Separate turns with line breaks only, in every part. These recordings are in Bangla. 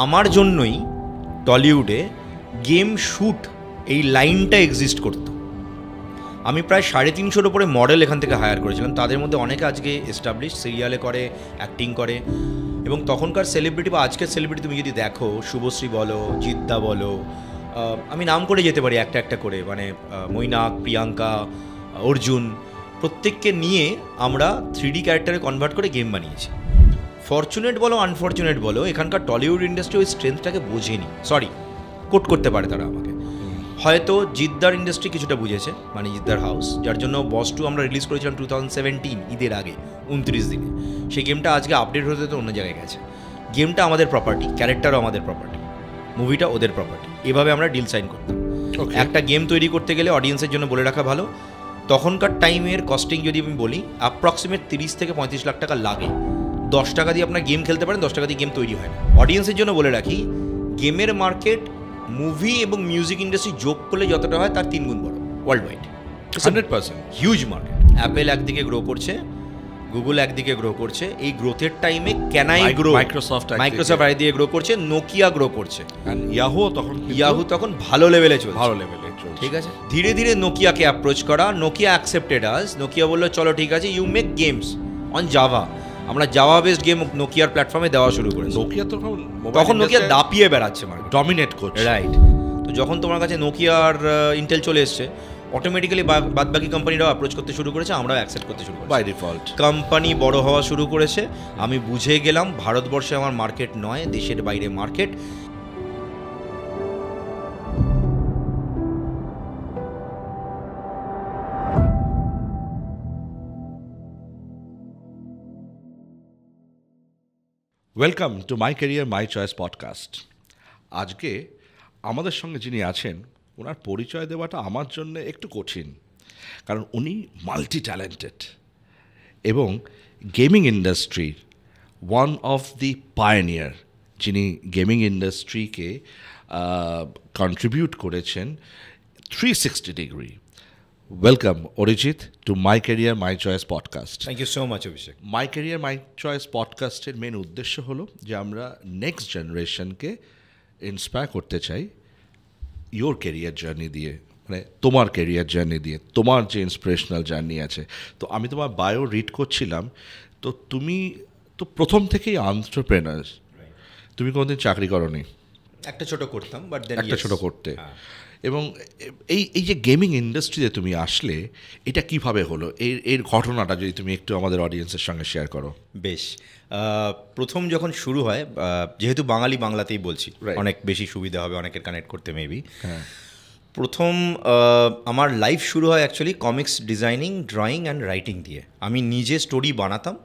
আমার জন্যই টলিউডে গেম শ্যুট এই লাইনটা এক্সিস্ট করতো। আমি প্রায় 350-এর উপরে মডেল এখান থেকে হায়ার করেছিলাম। তাদের মধ্যে অনেকে আজকে এস্টাবলিশ, সিরিয়ালে করে, অ্যাক্টিং করে। এবং তখনকার সেলিব্রিটি বা আজকের সেলিব্রিটি তুমি যদি দেখো, শুভশ্রী বলো, জিদ্দা বলো, আমি নাম করে যেতে পারি একটা একটা করে, মানে মৈনাক, প্রিয়াঙ্কা, অর্জুন, প্রত্যেককে নিয়ে আমরা 3D ক্যারেক্টারে কনভার্ট করে গেম বানিয়েছি। ফরচুনেট বলো আনফরচুনেট বলো, এখানকার টলিউড ইন্ডাস্ট্রি ওই স্ট্রেংথটাকে বোঝেনি। সরি, কোট করতে পারে তারা আমাকে। হয়তো জিদ্দার ইন্ডাস্ট্রি কিছুটা বুঝেছে, মানে জিদ্দার হাউস, যার জন্য বস 2 আমরা রিলিজ করেছিলাম 2017 ঈদের আগে 29 দিনে। সেই গেমটা আজকে আপডেট হতে তো অন্য জায়গায় গেছে। গেমটা আমাদের প্রপার্টি, ক্যারেক্টারও আমাদের প্রপার্টি, মুভিটা ওদের প্রপার্টি। এভাবে আমরা ডিল সাইন করতাম। একটা গেম তৈরি করতে গেলে অডিয়েন্সের জন্য বলে রাখা ভালো, তখনকার টাইমের কস্টিং যদি আমি বলি, অ্যাপ্রক্সিমেট 30 থেকে 35 লাখ টাকা লাগে। 10 টাকা দিয়ে আপনার গেম খেলতে পারেন, 10 টাকা দিয়ে গেম তৈরি হয় না। অডিয়েন্সের জন্য বলে রাখি, গেমের মার্কেট মুভি এবং মিউজিক ইন্ডাস্ট্রি যোগ করলে যতটা হয় তার 3 গুণ বড় world wide.
100%
huge market. Apple একদিকে গ্রো করছে, গুগল একদিকে গ্রো করছে। এই গ্রোথের টাইমে ক্যানাই গ্রো, মাইক্রোসফট একদিকে গ্রো করছে, নোকিয়া গ্রো করছে, ইয়াহু তখন ভালো লেভেলে চলছে, ঠিক আছে। ধীরে ধীরে নোকিয়াকে অ্যাপ্রোচ করা, নোকিয়া অ্যাকসেপ্টেড আস। নোকিয়া বললো চলো ঠিক আছে, you make games on Java. আমরা জাভা বেসড গেম নোকিয়ার প্ল্যাটফর্মে দেওয়া শুরু করেছি।
নোকিয়া
তখন নোকিয়া দাপিয়ে বেড়াচ্ছে, মানে
ডমিনেট করছে,
রাইট। তো যখন তোমার কাছে নোকিয়া আর ইন্টেল চলে এসছে, অটোমেটিক্যালি বাদবাকি কোম্পানিরাও অ্যাপ্রোচ করতে শুরু করেছে, আমরাও অ্যাকসেপ্ট করতে শুরু করেছি
বাই ডিফল্ট।
কোম্পানি বড় হওয়া শুরু করেছে। আমি বুঝে গেলাম ভারতবর্ষে আমার মার্কেট নয়, দেশের বাইরে market.
Welcome to my career my choice podcast. আজকে আমাদের সঙ্গে যিনি আছেন, ওনার পরিচয় দেওয়াটা আমার জন্য একটু কঠিন, কারণ উনি মাল্টি ট্যালেন্টেড এবং গেমিং ইন্ডাস্ট্রির ওয়ান অফ দি পায়োনিয়ার, যিনি গেমিং ইন্ডাস্ট্রিকে কন্ট্রিবিউট করেছেন 360 degree. Welcome Arijit to my career my choice podcast.
Thank you so much Abhishek.
My career my choice পডকাস্টের মেন উদ্দেশ্য হলো যে আমরা নেক্সট জেনারেশনকে ইন্সপায়ার করতে চাই ইয়োর ক্যারিয়ার জার্নি দিয়ে, মানে তোমার ক্যারিয়ার জার্নি দিয়ে, তোমার যে ইন্সপিরেশনাল জার্নি আছে। তো আমি তোমার বায়ো রিড করছিলাম, তো তুমি তো প্রথম থেকেই এন্টারপ্রেনার। তুমি কোনোদিন চাকরি করোনি?
একটা ছোট করতাম, বাট
একটা ছোট করতে। এবং এই যে গেমিং ইন্ডাস্ট্রিতে তুমি আসলে, এটা কিভাবে হলো, এর ঘটনাটা যদি তুমি একটু আমাদের অডিয়েন্সের সঙ্গে শেয়ার করো।
বেশ। প্রথম যখন শুরু হয়, যেহেতু বাঙালি, বাংলাতেই বলছি, অনেক বেশি সুবিধা হবে অনেকের কানেক্ট করতে মেবি। প্রথম আমার লাইফ শুরু হয় actually comics designing, drawing and writing দিয়ে। আমি নিজে স্টোরি বানাতাম,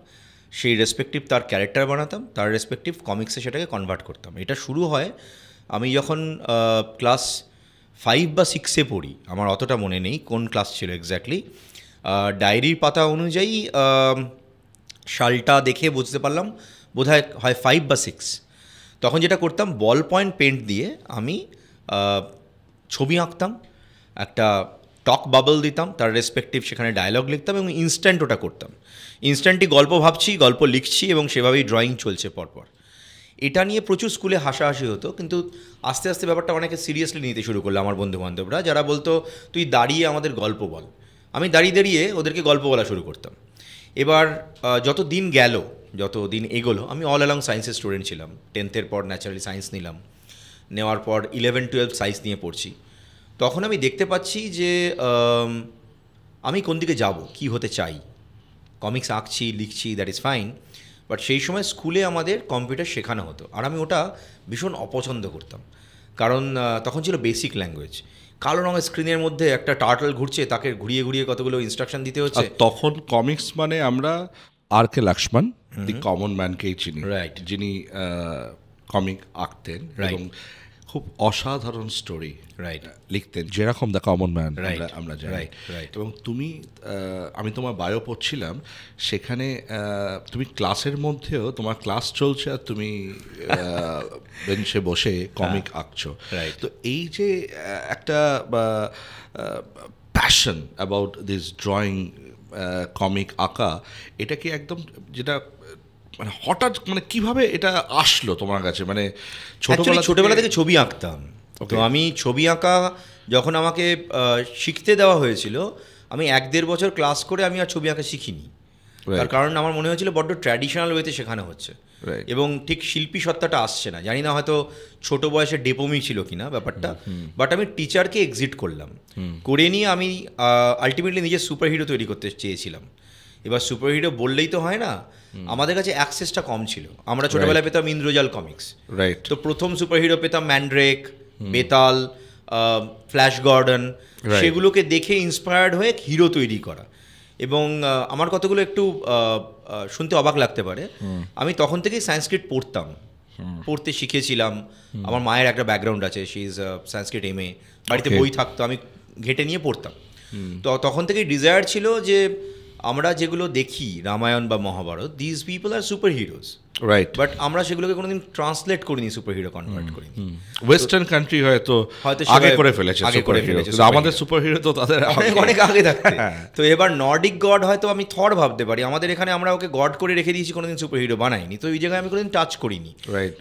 সেই রেসপেক্টিভ তার ক্যারেক্টার বানাতাম, তার রেসপেক্টিভ কমিক্সে সেটাকে কনভার্ট করতাম। এটা শুরু হয় আমি যখন ক্লাস 5 বা 6-এ পড়ি, আমার অতটা মনে নেই কোন ক্লাস ছিল এক্স্যাক্টলি। ডায়েরির পাতা অনুযায়ী সালটা দেখে বুঝতে পারলাম বোধহয় 5 বা 6। তখন যেটা করতাম, বল পয়েন্ট পেন্ট দিয়ে আমি ছবি আঁকতাম, একটা টক বাবল দিতাম, তার রেসপেক্টিভ সেখানে ডায়লগ লিখতাম এবং ইনস্ট্যান্ট ওটা করতাম। ইনস্ট্যান্টই গল্প ভাবছি, গল্প লিখছি এবং সেভাবেই ড্রয়িং চলছে পরপর। এটা নিয়ে প্রচুর স্কুলে হাসাহাসি হতো, কিন্তু আস্তে আস্তে ব্যাপারটা অনেকে সিরিয়াসলি নিতে শুরু করলো আমার বন্ধুবান্ধবরা, যারা বলতো তুই দাঁড়িয়ে আমাদের গল্প বল। আমি দাঁড়িয়ে দাঁড়িয়ে ওদেরকে গল্প বলা শুরু করতাম। এবার যত দিন গেল, যত দিন এগোলো, আমি অল অ্যালং সায়েন্সের স্টুডেন্ট ছিলাম। 10th পর ন্যাচারালি সায়েন্স নিলাম, নেওয়ার পর 11-12 সায়েন্স নিয়ে পড়ছি। তখন আমি দেখতে পাচ্ছি যে আমি কোন দিকে যাব, কী হতে চাই। কমিক্স আঁকছি, লিখছি, দ্যাট ইজ ফাইন, বাট সেই সময় স্কুলে আমাদের কম্পিউটার শেখানো হতো, আর আমি ওটা ভীষণ অপছন্দ করতাম। কারণ তখন ছিল বেসিক ল্যাঙ্গুয়েজ, কালো রঙের স্ক্রিনের মধ্যে একটা টার্টল ঘুরছে, তাকে ঘুরিয়ে ঘুরিয়ে কতগুলো ইনস্ট্রাকশন দিতে হচ্ছে।
তখন কমিক্স মানে আমরা আর কে লক্ষ্মণ, দি কমন ম্যানকেই চিনি, রাইট, যিনি কমিক আঁকতেন এবং খুব অসাধারণ স্টোরি রাইট লিখতেন, যেরকম দ্য কমন ম্যান আমরা জানি। এবং তুমি, আমি তোমার বায়ো পড়ছিলাম, সেখানে তুমি ক্লাসের মধ্যেও, তোমার ক্লাস চলছে আর তুমি বেঞ্চে বসে কমিক আঁকছো। তো এই যে একটা passion about this drawing, comic আঁকা, এটা কি একদম যেটা মানে হঠাৎ মানে কিভাবে এটা আসলো তোমার কাছে, মানে
ছোটবেলা থেকে ছবি আঁকতাম। তো আমি ছবি আঁকা যখন আমাকে শিখতে দেওয়া হয়েছিল, আমি 1-1.5 বছর ক্লাস করে আমি আর ছবি আঁকা শিখিনি। তার কারণ আমার মনে হয়েছিল বড্ড ট্র্যাডিশনাল ওয়েতে শেখানো হচ্ছে এবং ঠিক শিল্পী সত্তাটা আসছে না। জানি না হয়তো ছোট বয়সে ডেপোমি ছিল কিনা ব্যাপারটা, বাট আমি টিচারকে এক্সিট করলাম, করে নিয়ে আমি আলটিমেটলি নিজের সুপারহিরো তৈরি করতে চেয়েছিলাম। এবার সুপারহিরো বললেই তো হয় না, আমাদের কাছে অ্যাক্সেসটা কম ছিল। আমরা ছোটবেলায় পেতাম ইন্দ্রজাল কমিক্স, তো প্রথম সুপারহিরো পেতাম ম্যান্ড্রেক, বেতাল, ফ্ল্যাশ গর্ডন, সেগুলোকে দেখে ইন্সপায়ার্ড হয়ে হিরো তৈরি করা। এবং আমার কতগুলো একটু শুনতে অবাক লাগতে পারে, আমি তখন থেকেই সংস্কৃত পড়তে শিখেছিলাম। আমার মায়ের একটা ব্যাকগ্রাউন্ড আছে, শি ইজ সংস্কৃত এমএ, বাড়িতে বই থাকতো, আমি ঘেঁটে নিয়ে পড়তাম। তো তখন থেকেই ডিজায়ার ছিল যে আমরা যেগুলো দেখি রামায়ণ বা Mahabharat, this people are super heroes,
right,
but আমরা সেগুলোকে কোনোদিন ট্রান্সলেট করিনি, সুপার হিরো কনভার্ট করিনি।
ওয়েস্টার্ন কান্ট্রি হয়তো আগে করে ফেলেছে, আমাদের সুপার হিরো তো তাদের
অনেক আগে থাকতে। তো এবার নর্ডিক গড হয়তো আমি থর ভাবতে পারি, আমাদের এখানে আমরা ওকে গড করে রেখে দিয়েছি, কোনোদিন সুপার হিরো বানাইনি। তো এই জায়গায় আমি কোনোদিন টাচ করিনি,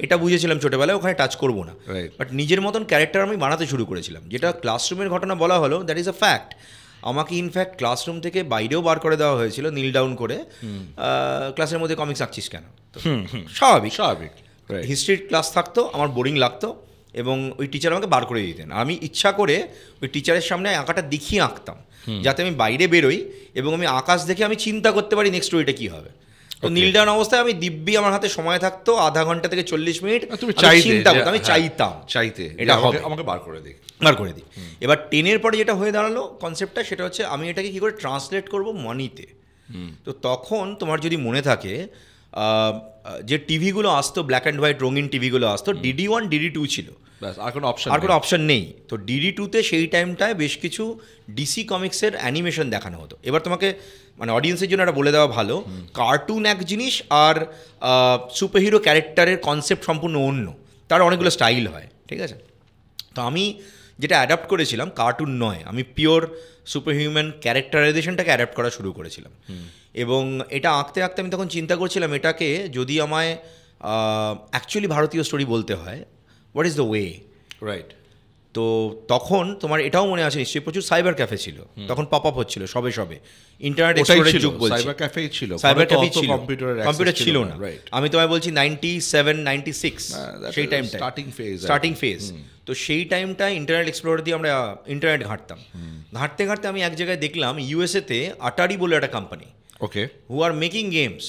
এটা বুঝেছিলাম ছোটবেলায়, ওখানে টাচ করবো না। বাট নিজের মতন ক্যারেক্টার আমি বানাতে শুরু করেছিলাম। যেটা ক্লাসরুমের ঘটনা বলা হলো, দ্যাট ইজ আ ফ্যাক্ট। আমাকে ইনফ্যাক্ট ক্লাসরুম থেকে বাইরেও বার করে দেওয়া হয়েছিল, নীল ডাউন করে, ক্লাসের মধ্যে কমিক্স আঁকছিস কেন? স্বাভাবিক হিস্ট্রির ক্লাস থাকতো, আমার বোরিং লাগতো এবং ওই টিচার আমাকে বার করে দিতেন। আমি ইচ্ছা করে ওই টিচারের সামনে আঁকাটা দেখিয়ে আঁকতাম, যাতে আমি বাইরে বেরোই এবং আমি আকাশ দেখে আমি চিন্তা করতে পারি নেক্সট স্টোরিটা কী হবে। তো নীল ডাউন অবস্থায় আমি দিব্যি, আমার হাতে সময় থাকতো আধা ঘন্টা থেকে 40 মিনিট, চিন্তা করতাম, আমি চাইতে
এটা আমাকে বার করে দিই।
এবার 10-এর পরে যেটা হয়ে দাঁড়ালো কনসেপ্টটা, সেটা হচ্ছে আমি এটাকে কী করে ট্রান্সলেট করবো মানিতে। তো তখন তোমার যদি মনে থাকে, যে টিভিগুলো আসতো, ব্ল্যাক অ্যান্ড হোয়াইট রঙিন টিভিগুলো আসতো, DD1 DD2 ছিল, আর কোনো অপশন নেই। তো DD2-তে সেই টাইমটায় বেশ কিছু ডিসি কমিক্সের অ্যানিমেশন দেখানো হতো। এবার তোমাকে মানে অডিয়েন্সের জন্য এটা বলে দেওয়া ভালো, কার্টুন এক জিনিস আর সুপারহিরো ক্যারেক্টারের কনসেপ্ট সম্পূর্ণ অন্য, তার অনেকগুলো স্টাইল হয়, ঠিক আছে? তো আমি যেটা অ্যাডাপ্ট করেছিলাম কার্টুন নয়, আমি পিওর সুপার হিউম্যান ক্যারেক্টারাইজেশনটাকে অ্যাডাপ্ট করা শুরু করেছিলাম। এবং এটা আঁকতে আঁকতে আমি তখন চিন্তা করছিলাম, এটাকে যদি আমায় অ্যাকচুয়ালি ভারতীয় স্টোরি বলতে হয়, what is the way,
right?
তো তখন তোমার এটাও মনে আছে নিশ্চয়ই, প্রচুর সাইবার ক্যাফে ছিল তখন, পপ আপ হচ্ছিল সবে ইন্টারনেট এক্সপ্লোরের যুগ বলছি।
সাইবার ক্যাফে ছিল,
কম্পিউটার ছিল না। আমি তোমায় বলছি 97-96 সেই টাইমটা স্টার্টিং ফেজ। তো সেই টাইমটায় ইন্টারনেট এক্সপ্লোরার দিয়ে আমরা ইন্টারনেট ঘাঁটতে আমি এক জায়গায় দেখলাম ইউএসএতে আটারি বলে একটা company,
okay,
who are making games.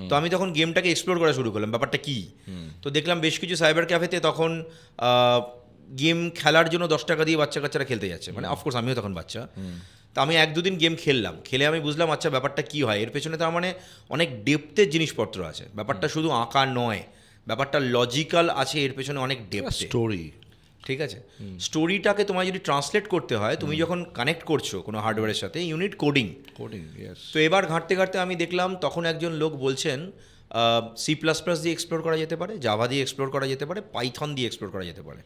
তো আমি তখন গেমটাকে এক্সপ্লোর করা শুরু করলাম, ব্যাপারটা কী। তো দেখলাম বেশ কিছু সাইবার ক্যাফেতে তখন গেম খেলার জন্য 10 টাকা দিয়ে বাচ্চা কাচ্চারা খেলতে যাচ্ছে, মানে অফকোর্স আমিও তখন বাচ্চা। তো আমি 1-2 দিন গেম খেলে আমি বুঝলাম আচ্ছা ব্যাপারটা কী হয়, এর পেছনে তার মানে অনেক ডেপথের জিনিসপত্র আছে, ব্যাপারটা শুধু আঁকা নয়, ব্যাপারটা লজিক্যাল আছে, এর পেছনে অনেক ডেপথ স্টোরি, ঠিক আছে? স্টোরিটাকে তোমায় যদি ট্রান্সলেট করতে হয়, তুমি যখন কানেক্ট করছো কোনো হার্ডওয়্যারের সাথে, ইউনিট কোডিং। তো এবার ঘাঁটতে আমি দেখলাম তখন একজন লোক বলছেন C++ দিয়ে এক্সপ্লোর করা যেতে পারে, জাভা দিয়ে এক্সপ্লোর করা যেতে পারে, পাইথন দিয়ে এক্সপ্লোর করা যেতে পারে।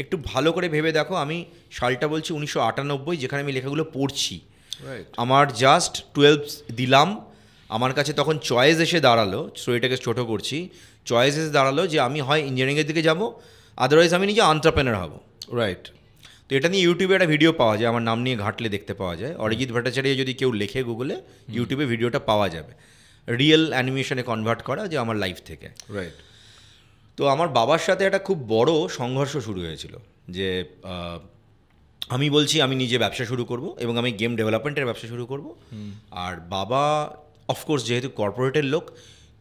একটু ভালো করে ভেবে দেখো, আমি সালটা বলছি 1998, যেখানে আমি লেখাগুলো পড়ছি, আমার জাস্ট 12 দিলাম, আমার কাছে তখন চয়েস এসে দাঁড়ালো, স্টোরিটাকে ছোটো করছি, চয়েস এসে দাঁড়ালো যে আমি হয় ইঞ্জিনিয়ারিংয়ের দিকে যাব, আদারওয়াইজ আমি নিজে এন্টারপ্রেনার হব,
রাইট?
তো এটা নিয়ে ইউটিউবে একটা ভিডিও পাওয়া যায়, আমার নাম নিয়ে ঘাঁটলে দেখতে পাওয়া যায়, অরিজিৎ ভট্টাচার্য যদি কেউ লেখে গুগলে, ইউটিউবে ভিডিওটা পাওয়া যাবে, রিয়েল অ্যানিমেশনে কনভার্ট করা, যে আমার লাইফ থেকে,
রাইট?
তো আমার বাবার সাথে একটা খুব বড় সংঘর্ষ শুরু হয়েছিল, যে আমি বলছি আমি নিজে ব্যবসা শুরু করব এবং আমি গেম ডেভেলপমেন্টের ব্যবসা শুরু করব, আর বাবা অফকোর্স যেহেতু কর্পোরেটের লোক,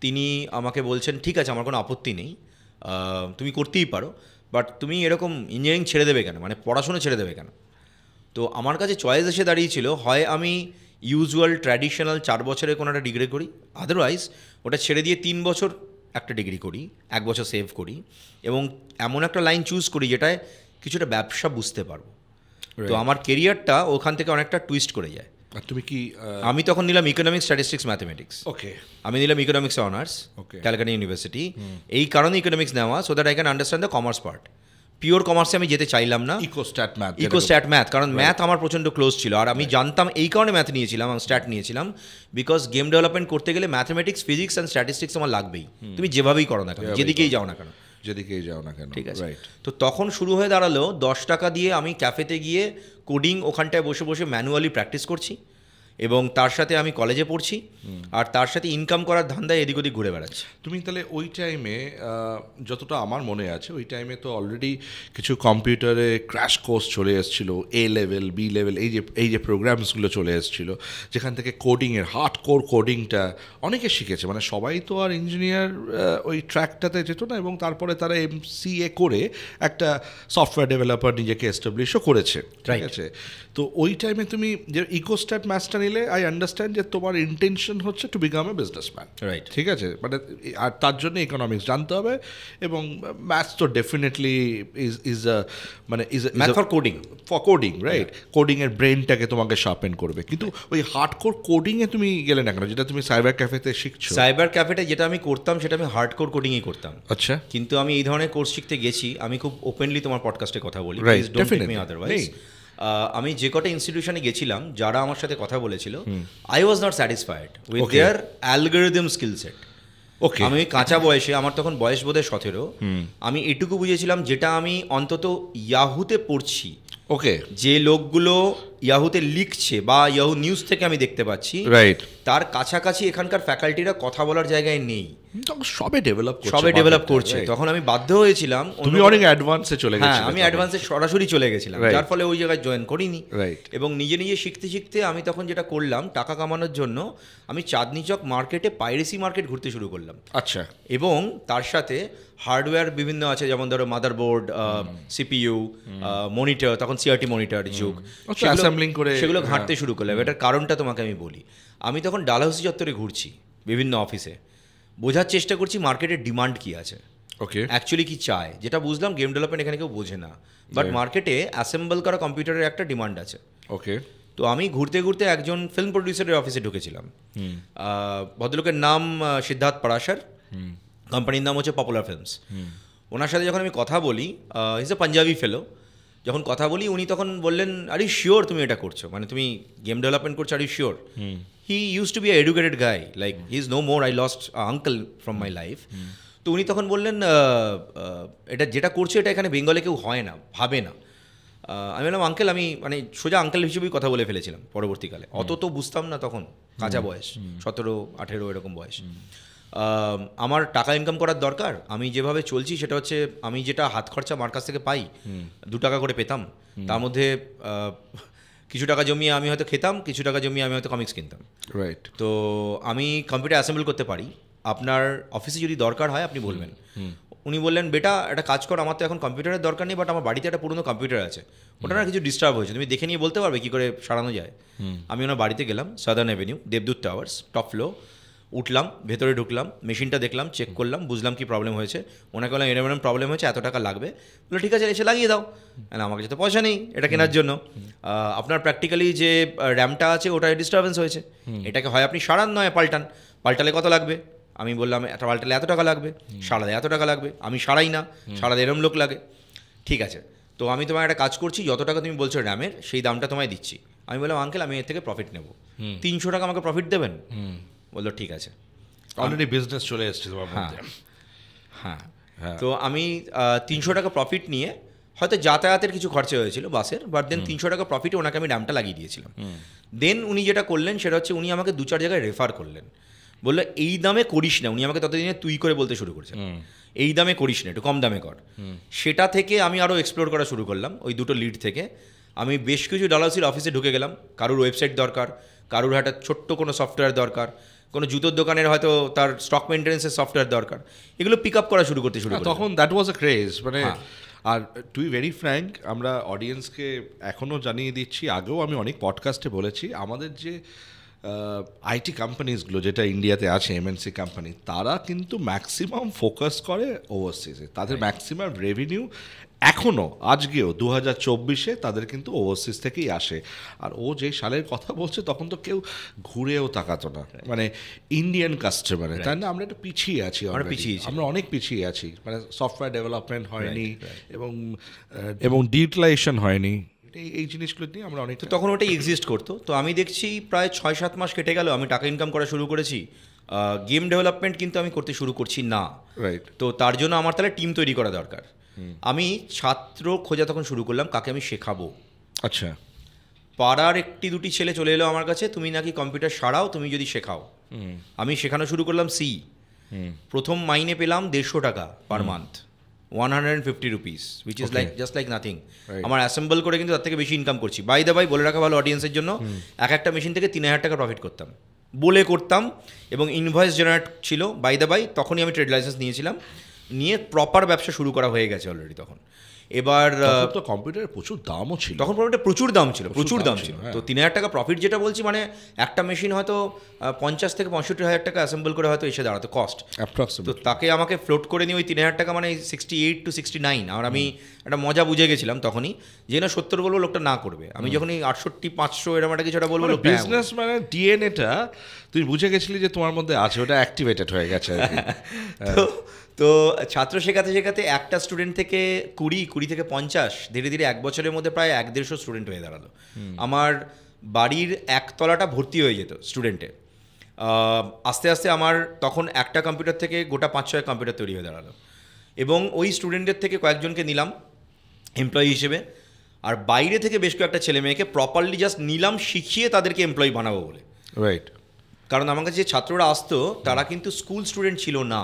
তিনি আমাকে বলছেন ঠিক আছে আমার কোনো আপত্তি নেই, তুমি করতেই পারো, বাট তুমি এরকম ইঞ্জিনিয়ারিং ছেড়ে দেবে কেন, মানে পড়াশোনা ছেড়ে দেবে কেন? তো আমার কাছে চয়েস এসে দাঁড়িয়েছিল, হয় আমি ইউজুয়াল ট্র্যাডিশনাল 4 বছরের কোনো একটা ডিগ্রি করি, আদারওয়াইজ ওটা ছেড়ে দিয়ে 3 বছর একটা ডিগ্রি করি, 1 বছর সেভ করি এবং এমন একটা লাইন চুজ করি যেটায় কিছুটা ব্যবসা বুঝতে পারবো। তো আমার কেরিয়ারটা ওখান থেকে অনেকটা টুইস্ট করে যায়।
তুমি কি
আমি তখন নিলাম ইকোনমিক্স, স্ট্যাটিস্টিক্স, ম্যাথমেটিক্স।
ওকে,
আমি নিলাম ইকোনমিক্স অনার্স, ক্যালকাটা ইউনিভার্সিটি। এই কারণে ইকোনমিক্স নেওয়া, so that I can understand the commerce part. Pure কমার্সে আমি যেতে চাইলাম না, ইকোস্ট্যাট ম্যাথ, কারণ ম্যাথ আমার প্রচণ্ড ক্লোজ ছিল। আর আমি জানতাম, এই কারণে ম্যাথ নিয়েছিলাম, আমি স্ট্যাট নিয়েছিলাম, বিকজ গেম ডেভেলপমেন্ট করতে গেলে ম্যাথমেটিক্স, ফিজিক্স অ্যান্ড স্ট্যাটিস্টিক্স আমার লাগবেই, তুমি যেভাবেই করো না কেন, যেদিকেই যাও না কেন, ঠিক আছে। তো তখন শুরু হয়ে দাঁড়ালো 10 টাকা দিয়ে আমি ক্যাফেতে গিয়ে কোডিং ওখানটায় বসে বসে ম্যানুয়ালি প্র্যাকটিস করছি, এবং তার সাথে আমি কলেজে পড়ছি, আর তার সাথে ইনকাম করার ধান্দায় এদিক ওদিক ঘুরে বেড়াচ্ছি।
তুমি তাহলে ওই টাইমে, যতটা আমার মনে আছে, ওই টাইমে তো অলরেডি কিছু কম্পিউটারে ক্র্যাশ কোর্স চলে এসেছিলো, A লেভেল, B লেভেল, এই যে প্রোগ্রামসগুলো চলে এসেছিলো, যেখান থেকে কোডিংয়ের হার্ড কোর কোডিংটা অনেকে শিখেছে। মানে সবাই তো আর ইঞ্জিনিয়ার ওই ট্র্যাকটাতে যেত না, এবং তারপরে তারা MCA করে একটা সফটওয়্যার ডেভেলপার নিজেকে এস্টাবলিশও করেছে, ঠিক আছে। তো ওই টাইমে তুমি যে ইকোস্ট্যাট ম্যাথসটা নিলে, আই আন্ডারস্ট্যান্ড যে তোমার ইন্টেনশন হচ্ছে to become a businessman,
right,
ঠিক আছে। মানে আর তার জন্য ইকোনমিক্স জানতে হবে, এবং ম্যাথস তো definitely is for coding, right. কোডিংয়ের ব্রেনটাকে তোমাকে শার্পেন করবে। কিন্তু ওই হার্ডকোর কোডিংয়ে তুমি গেলে না কেন, যেটা তুমি সাইবার ক্যাফেতে শিখছো?
সাইবার ক্যাফেতে যেটা আমি করতাম সেটা আমি হার্ডকোর কোডিংই করতাম।
আচ্ছা।
কিন্তু আমি এই ধরনের কোর্স শিখতে গেছি, আমি খুব ওপেনলি তোমার পডকাস্টে কথা বলি,
রাইট, ডেফিনেটলি।
আদারওয়াইজ আমি যে কটা ইনস্টিটিউশনে গেছিলাম, যারা আমার সাথে কথা বলেছিল, I was not satisfied with their algorithm skill set.
Okay.
আমি কাঁচা বয়সে, আমার তখন বয়স বোধহয় 17, আমি এটুকু বুঝেছিলাম যেটা আমি অন্তত ইয়াহুতে পড়ছি,
ওকে,
যে লোকগুলো ইয়াহুতে লিখছে বা ইয়াহু নিউজ থেকে আমি দেখতে পাচ্ছি,
রাইট,
তার কাছাকাছি এখানকার ফ্যাকাল্টিরা কথা বলার জায়গায় নেই,
সবে ডেভেলপ করছে।
তখন আমি বাধ্য হয়েছিলাম,
তুমি অনেক অ্যাডভান্সে চলে গেছিলে।
হ্যাঁ, আমি অ্যাডভান্সে সরাসরি চলে গেছিলাম, যার ফলে ওই জায়গায় জয়েন করিনি।
রাইট।
এবং নিজে নিজে শিখতে শিখতে আমি তখন যেটা করলাম, টাকা কামানোর জন্য আমি চাঁদনি চক মার্কেটে পাইরেসি মার্কেট ঘুরতে শুরু করলাম।
আচ্ছা।
এবং তার সাথে হার্ডওয়্যার বিভিন্ন আছে, যেমন ধরো মাদারবোর্ড, CPU, মনিটর, তখন CRT মনিটর যুগ, সেগুলো ঘাঁটতে শুরু করলাম। এটার কারণটা তোমাকে আমি বলি। আমি তখন ডালহাউসি চত্বরে ঘুরছি বিভিন্ন অফিসে, বোঝার চেষ্টা করছি মার্কেটের ডিমান্ড কী আছে,
ওকে,
অ্যাকচুয়ালি কি চায়। যেটা বুঝলাম, গেম ডেভেলপমেন্ট এখানে কেউ বোঝে না, বাট মার্কেটে অ্যাসেম্বল করা কম্পিউটারের একটা ডিমান্ড আছে।
ওকে।
তো আমি ঘুরতে ঘুরতে একজন ফিল্ম প্রডিউসারের অফিসে ঢুকেছিলাম। ভদ্রলোকের নাম সিদ্ধার্থ পরাশর, কোম্পানির নাম হচ্ছে পপুলার ফিল্মস। ওনার সাথে যখন আমি কথা বলি, ইজ এ পাঞ্জাবি ফেলো, যখন কথা বলি উনি তখন বললেন, আর ইউ শিওর তুমি এটা করছো, মানে তুমি গেম ডেভেলপমেন্ট করছো, are you sure? He use to be a educated guy, like he is no more, I lost uncle from my life. তো উনি তখন বললেন, এটা যেটা করছো এটা এখানে বেঙ্গলে কেউ হয় না, ভাবে না। আমি বললাম, আঙ্কেল, আমি মানে সোজা আঙ্কেল হিসেবেই কথা বলে ফেলেছিলাম পরবর্তীকালে, অত তো বুঝতাম না তখন, কাঁচা বয়স, 17-18 এরকম বয়স। আমার টাকা ইনকাম করার দরকার, আমি যেভাবে চলছি সেটা হচ্ছে, আমি যেটা হাত খরচা মার কাছ থেকে পাই, 2 টাকা করে পেতাম, তার মধ্যে কিছু টাকা জমিয়ে আমি হয়তো খেতাম, কিছু টাকা জমিয়ে আমি হয়তো কমিক্স কিনতাম,
রাইট।
তো আমি কম্পিউটার অ্যাসেম্বল করতে পারি, আপনার অফিসে যদি দরকার হয় আপনি বলবেন। উনি বললেন, বেটা একটা কাজ কর, আমার তো এখন কম্পিউটারের দরকার নেই, বাট আমার বাড়িতে একটা পুরনো কম্পিউটার আছে, ওটা না কিছু ডিস্টার্ব হয়েছে, তুমি দেখে নিয়ে বলতে পারবে কী করে সারানো যায়। আমি ওনার বাড়িতে গেলাম, southern avenue, Debdoot towers, top floor, উঠলাম, ভেতরে ঢুকলাম, মেশিনটা দেখলাম, চেক করলাম, বুঝলাম কি প্রবলেম হয়েছে। ওনাকে বললাম, এরকম প্রবলেম হয়েছে, এত টাকা লাগবে। বললো, ঠিক আছে, এসে লাগিয়ে দাও। আমার কাছে তো পয়সা নেই এটা কেনার জন্য, আপনার প্র্যাকটিক্যালি যে র্যামটা আছে ওটা ডিস্টারবেন্স হয়েছে, এটাকে হয় আপনি সারান, নয় পাল্টালে কত লাগবে? আমি বললাম, এটা পাল্টালে এত টাকা লাগবে, সারাতে এত টাকা লাগবে, আমি সারাই না, সারাতে এরম লোক লাগে। ঠিক আছে, তো আমি তোমার একটা কাজ করছি, যত টাকা তুমি বলছো র্যামের, সেই দামটা তোমায় দিচ্ছি। আমি বললাম, আঙ্কেল, আমি এর থেকে প্রফিট নেব, 300 টাকা আমাকে প্রফিট দেবেন? বললো, ঠিক আছে।
অলরেডি বিজনেস চলে এসেছে তোমার মধ্যে।
হ্যাঁ, তো আমি 300 টাকা প্রফিট নিয়ে, হয়তো যাতায়াতের কিছু খরচা হয়েছিল বাসের, বাট দেন 300 টাকা প্রফিটে ওনাকে আমি র্যামটা লাগিয়ে দিয়েছিলাম। দেন উনি যেটা করলেন সেটা হচ্ছে, উনি আমাকে 2-4 জায়গায় রেফার করলেন, বললো এই দামে করিস না। উনি আমাকে ততদিনে তুই করে বলতে শুরু করেছেন, এই দামে করিস না, একটু কম দামে কর। সেটা থেকে আমি আরও এক্সপ্লোর করা শুরু করলাম। ওই দুটো লিড থেকে আমি বেশ কিছু ডালহাউসির অফিসে ঢুকে গেলাম, কারুর ওয়েবসাইট দরকার, কারুর একটা ছোট্ট কোনো সফটওয়্যার দরকার, কোনো জুতোর দোকানের হয়তো তার স্টক মেনটেন্সের সফটওয়্যার দরকার, এগুলো পিক আপ করা শুরু করতে শুরু করলাম।
তখন দ্যাট ওয়াজ আ ক্রেজ, মানে। আর টু বি ভেরি ফ্র্যাঙ্ক, আমরা অডিয়েন্সকে এখনও জানিয়ে দিচ্ছি, আগেও আমি অনেক পডকাস্টে বলেছি, আমাদের যে আইটি কোম্পানিজগুলো যেটা ইন্ডিয়াতে আছে এমএনসি কোম্পানি, তারা কিন্তু ম্যাক্সিমাম ফোকাস করে ওভারসিজে। তাদের ম্যাক্সিমাম রেভিনিউ এখনও আজকেও 2024-এ তাদের কিন্তু ওভারসিজ থেকেই আসে। আর ও যে সালের কথা বলছে তখন তো কেউ ঘুরেও তাকাতো না, মানে ইন্ডিয়ান কাস্টমারে, তাই না? আমরা একটু পিছিয়ে আছি, আমরা অনেক পিছিয়ে আছি, মানে সফটওয়্যার ডেভেলপমেন্ট হয়নি এবং ডিউটিলাইজেশন হয়নি, এই জিনিসগুলো নিয়ে আমরা অনেক।
তো তখন ওটাই এক্সিস্ট করতো। তো আমি দেখছি প্রায় 6-7 মাস কেটে গেল, আমি টাকা ইনকাম করা শুরু করেছি, গেম ডেভেলপমেন্ট কিন্তু আমি করতে শুরু করছি না।
রাইট।
তো তার জন্য আমার তাহলে টিম তৈরি করা দরকার। আমি ছাত্র খোঁজা তখন শুরু করলাম, কাকে আমি শেখাবো।
আচ্ছা।
পাড়ার 1-2 ছেলে চলে এলো আমার কাছে, তুমি নাকি কম্পিউটার সারাও, তুমি যদি শেখাও। আমি শেখানো শুরু করলাম সি। প্রথম মাইনে পেলাম 150 টাকা per month, 150 rupees, which is like just like nothing. আমার অ্যাসেম্বল করে কিন্তু তার থেকে বেশি ইনকাম করছি। বাই দ্য বাই, বলে রাখা ভালো অডিয়েন্সের জন্য, একটা মেশিন থেকে 3000 টাকা প্রফিট করতাম বলে করতাম, এবং ইনভয়েস জেনারেট ছিল। বাই দ্য বাই, তখনই আমি ট্রেড লাইসেন্স নিয়েছিলাম, নিয়ে প্রপার ব্যবসা শুরু করা হয়ে গেছে অলরেডি তখন। এবার
তো কম্পিউটারের প্রচুর দামও ছিল
তখন, প্রচুর দাম ছিল। তো 3000 টাকা প্রফিট যেটা বলছি, মানে একটা মেশিন হয়তো 50 থেকে 65 হাজার টাকা অ্যাসেম্বল করে হয়তো এসে দাঁড়াতো কস্ট। তো তাকে আমাকে ফ্লোট করে নিয়ে ওই 3000 টাকা মানে 68 to 69। আর আমি একটা মজা বুঝে গেছিলাম তখনই, যে না 70 বলবো লোকটা না করবে। আমি যখনই 68-500 এরকম একটা কিছু বলবো,
বিজনেস মানে ডিএনএটা তুই বুঝে গেছিলি যে তোমার মধ্যে আছে, ওটা অ্যাক্টিভেটেড হয়ে গেছে।
তো ছাত্র শেখাতে শেখাতে একটা স্টুডেন্ট থেকে 20 থেকে 50, ধীরে ধীরে 1 বছরের মধ্যে প্রায় 150 স্টুডেন্ট হয়ে দাঁড়ালো। আমার বাড়ির একতলাটা ভর্তি হয়ে যেত স্টুডেন্টে। আস্তে আস্তে আমার তখন একটা কম্পিউটার থেকে গোটা 5-6 কম্পিউটার তৈরি হয়ে দাঁড়ালো, এবং ওই স্টুডেন্টদের থেকে কয়েকজনকে নিলাম এমপ্লয়ি হিসেবে। আর বাইরে থেকে বেশ কয়েকটা ছেলে মেয়েকে প্রপারলি জাস্ট নিলাম শিখিয়ে তাদেরকে এমপ্লয়ি বানাবো বলে।
রাইট।
কারণ আমার কাছে যে ছাত্ররা আসতো তারা কিন্তু স্কুল স্টুডেন্ট ছিল না,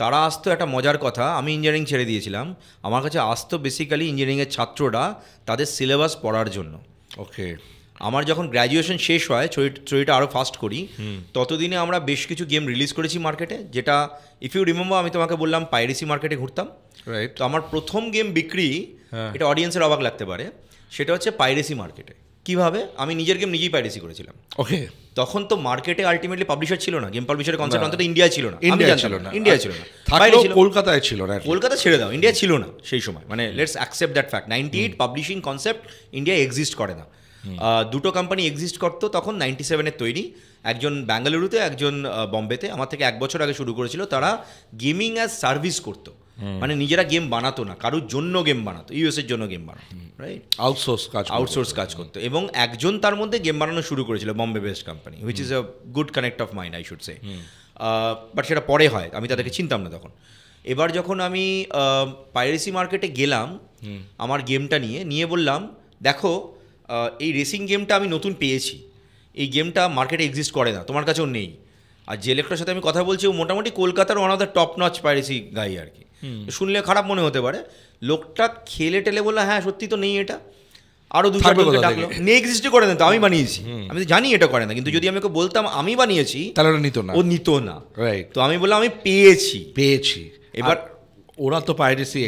তারা আসতো, একটা মজার কথা, আমি ইঞ্জিনিয়ারিং ছেড়ে দিয়েছিলাম, আমার কাছে আসতো বেসিক্যালি ইঞ্জিনিয়ারিংয়ের ছাত্ররা তাদের সিলেবাস পড়ার জন্য।
ওকে।
আমার যখন গ্র্যাজুয়েশন শেষ হয়, থ্রোটা আরও ফাস্ট করি, ততদিনে আমরা বেশ কিছু গেম রিলিজ করেছি মার্কেটে, যেটা ইফ ইউ রিমেম্বার আমি তোমাকে বললাম পাইরেসি মার্কেটে ঘুরতাম।
রাইট।
তো আমার প্রথম গেম বিক্রি, এটা অডিয়েন্সের অবাক লাগতে পারে, সেটা হচ্ছে পাইরেসি মার্কেটে। কিভাবে? আমি নিজের গেম নিজেই পাইরেসি করেছিলাম।
ওকে।
তখন তো মার্কেটে আলটিমেটলি পাবলিশার ছিল না, গেম পাবলিশারের কনসেপ্ট অন্তত ইন্ডিয়ায় ছিল না,
ইন্ডিয়া ছিল না, কলকাতায় ছিল না।
কলকাতা ছেড়ে দাও, ইন্ডিয়া ছিল না সেই সময়, মানে let's accept that fact. 98 publishing concept India exist করে না। দুটো কোম্পানি এক্সিস্ট করতো তখন, 97-এর তৈরি, একজন ব্যাঙ্গালুরুতে, একজন বম্বেতে। আমার থেকে 1 বছর আগে শুরু করেছিল। তারা গেমিং অ্যাজ সার্ভিস করতো, মানে নিজেরা গেম বানাতো না, কারোর জন্য গেম বানাতো, ইউএসের জন্য গেম বানাতো, রাইট? আউটসোর্স কাজ করতো। এবং একজন তার মধ্যে গেম বানানো শুরু করেছিল, Bombay based company, which is a good connect of mind I should say. But সেটা পরে হয়, আমি তাদেরকে চিনতাম না তখন। এবার যখন আমি পাইরেসি মার্কেটে গেলাম আমার গেমটা নিয়ে বললাম, দেখো এই রেসিং গেমটা আমি নতুন পেয়েছি, এই গেমটা মার্কেটে এক্সিস্ট করে না, তোমার কাছেও নেই। আর যে লোকটার সাথে আমি কথা বলছি ও মোটামুটি কলকাতার one of the top notch piracy guy আর কি। শুনলে খারাপ মনে হতে পারে, লোকটা খেলে টেলে বললো হ্যাঁ সত্যি তো নেই এটা। আরও 2-4 ডাকলো, নেই এক্সিস্টই করে না, তো আমি বানিয়েছি, আমি তো জানি এটা করে না, কিন্তু যদি আমি ওকে বলতাম আমি বানিয়েছি
তাহলে ও নিত না। রাইট।
তো আমি বললাম আমি পেয়েছি।
এবার ওরা তো পাইরেসি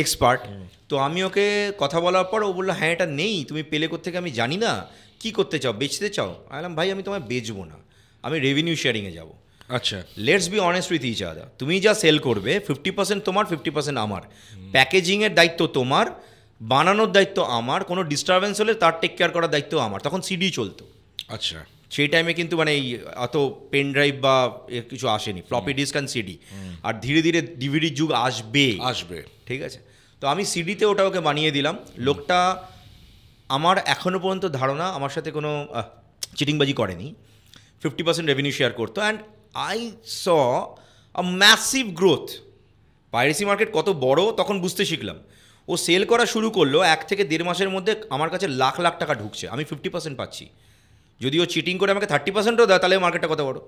এক্সপার্ট। তো আমি ওকে কথা বলার পর ও বললো হ্যাঁ এটা নেই, তুমি পেলে কোত্থেকে আমি জানি না, কি করতে চাও, বেচতে চাও? আমি বললাম ভাই আমি তোমায় বেচবো না, আমি রেভিনিউ শেয়ারিংয়ে যাবো।
আচ্ছা,
let's be honest with each other. তুমি যা সেল করবে 50% তোমার, 50% আমার। প্যাকেজিংয়ের দায়িত্ব তোমার, বানানোর দায়িত্ব আমার, কোনো ডিস্টারবেন্স হলে তার টেক কেয়ার করার দায়িত্ব আমার। তখন সিডি চলতো।
আচ্ছা।
সেই টাইমে কিন্তু মানে এই অত পেন ড্রাইভ বা কিছু আসেনি, ফ্লপি ডিস্ক অ্যান্ড সিডি। আর ধীরে ধীরে ডিভিডির যুগ আসবে, ঠিক আছে? তো আমি সিডিতে ওটা ওকে বানিয়ে দিলাম। লোকটা আমার এখনও পর্যন্ত ধারণা আমার সাথে কোনো চিটিংবাজি করেনি, 50% রেভিনিউ শেয়ার করতো। And I saw a massive growth. Piracy market কত বড় তখন বুঝতে শিখলাম। ও সেল করা শুরু করলো, 1 থেকে 1.5 মাসের মধ্যে আমার কাছে লাখ লাখ টাকা ঢুকছে, আমি 50% পাচ্ছি। যদি ও চিটিং করে আমাকে 30%ও দেয় তাহলে মার্কেটটা কত বড়।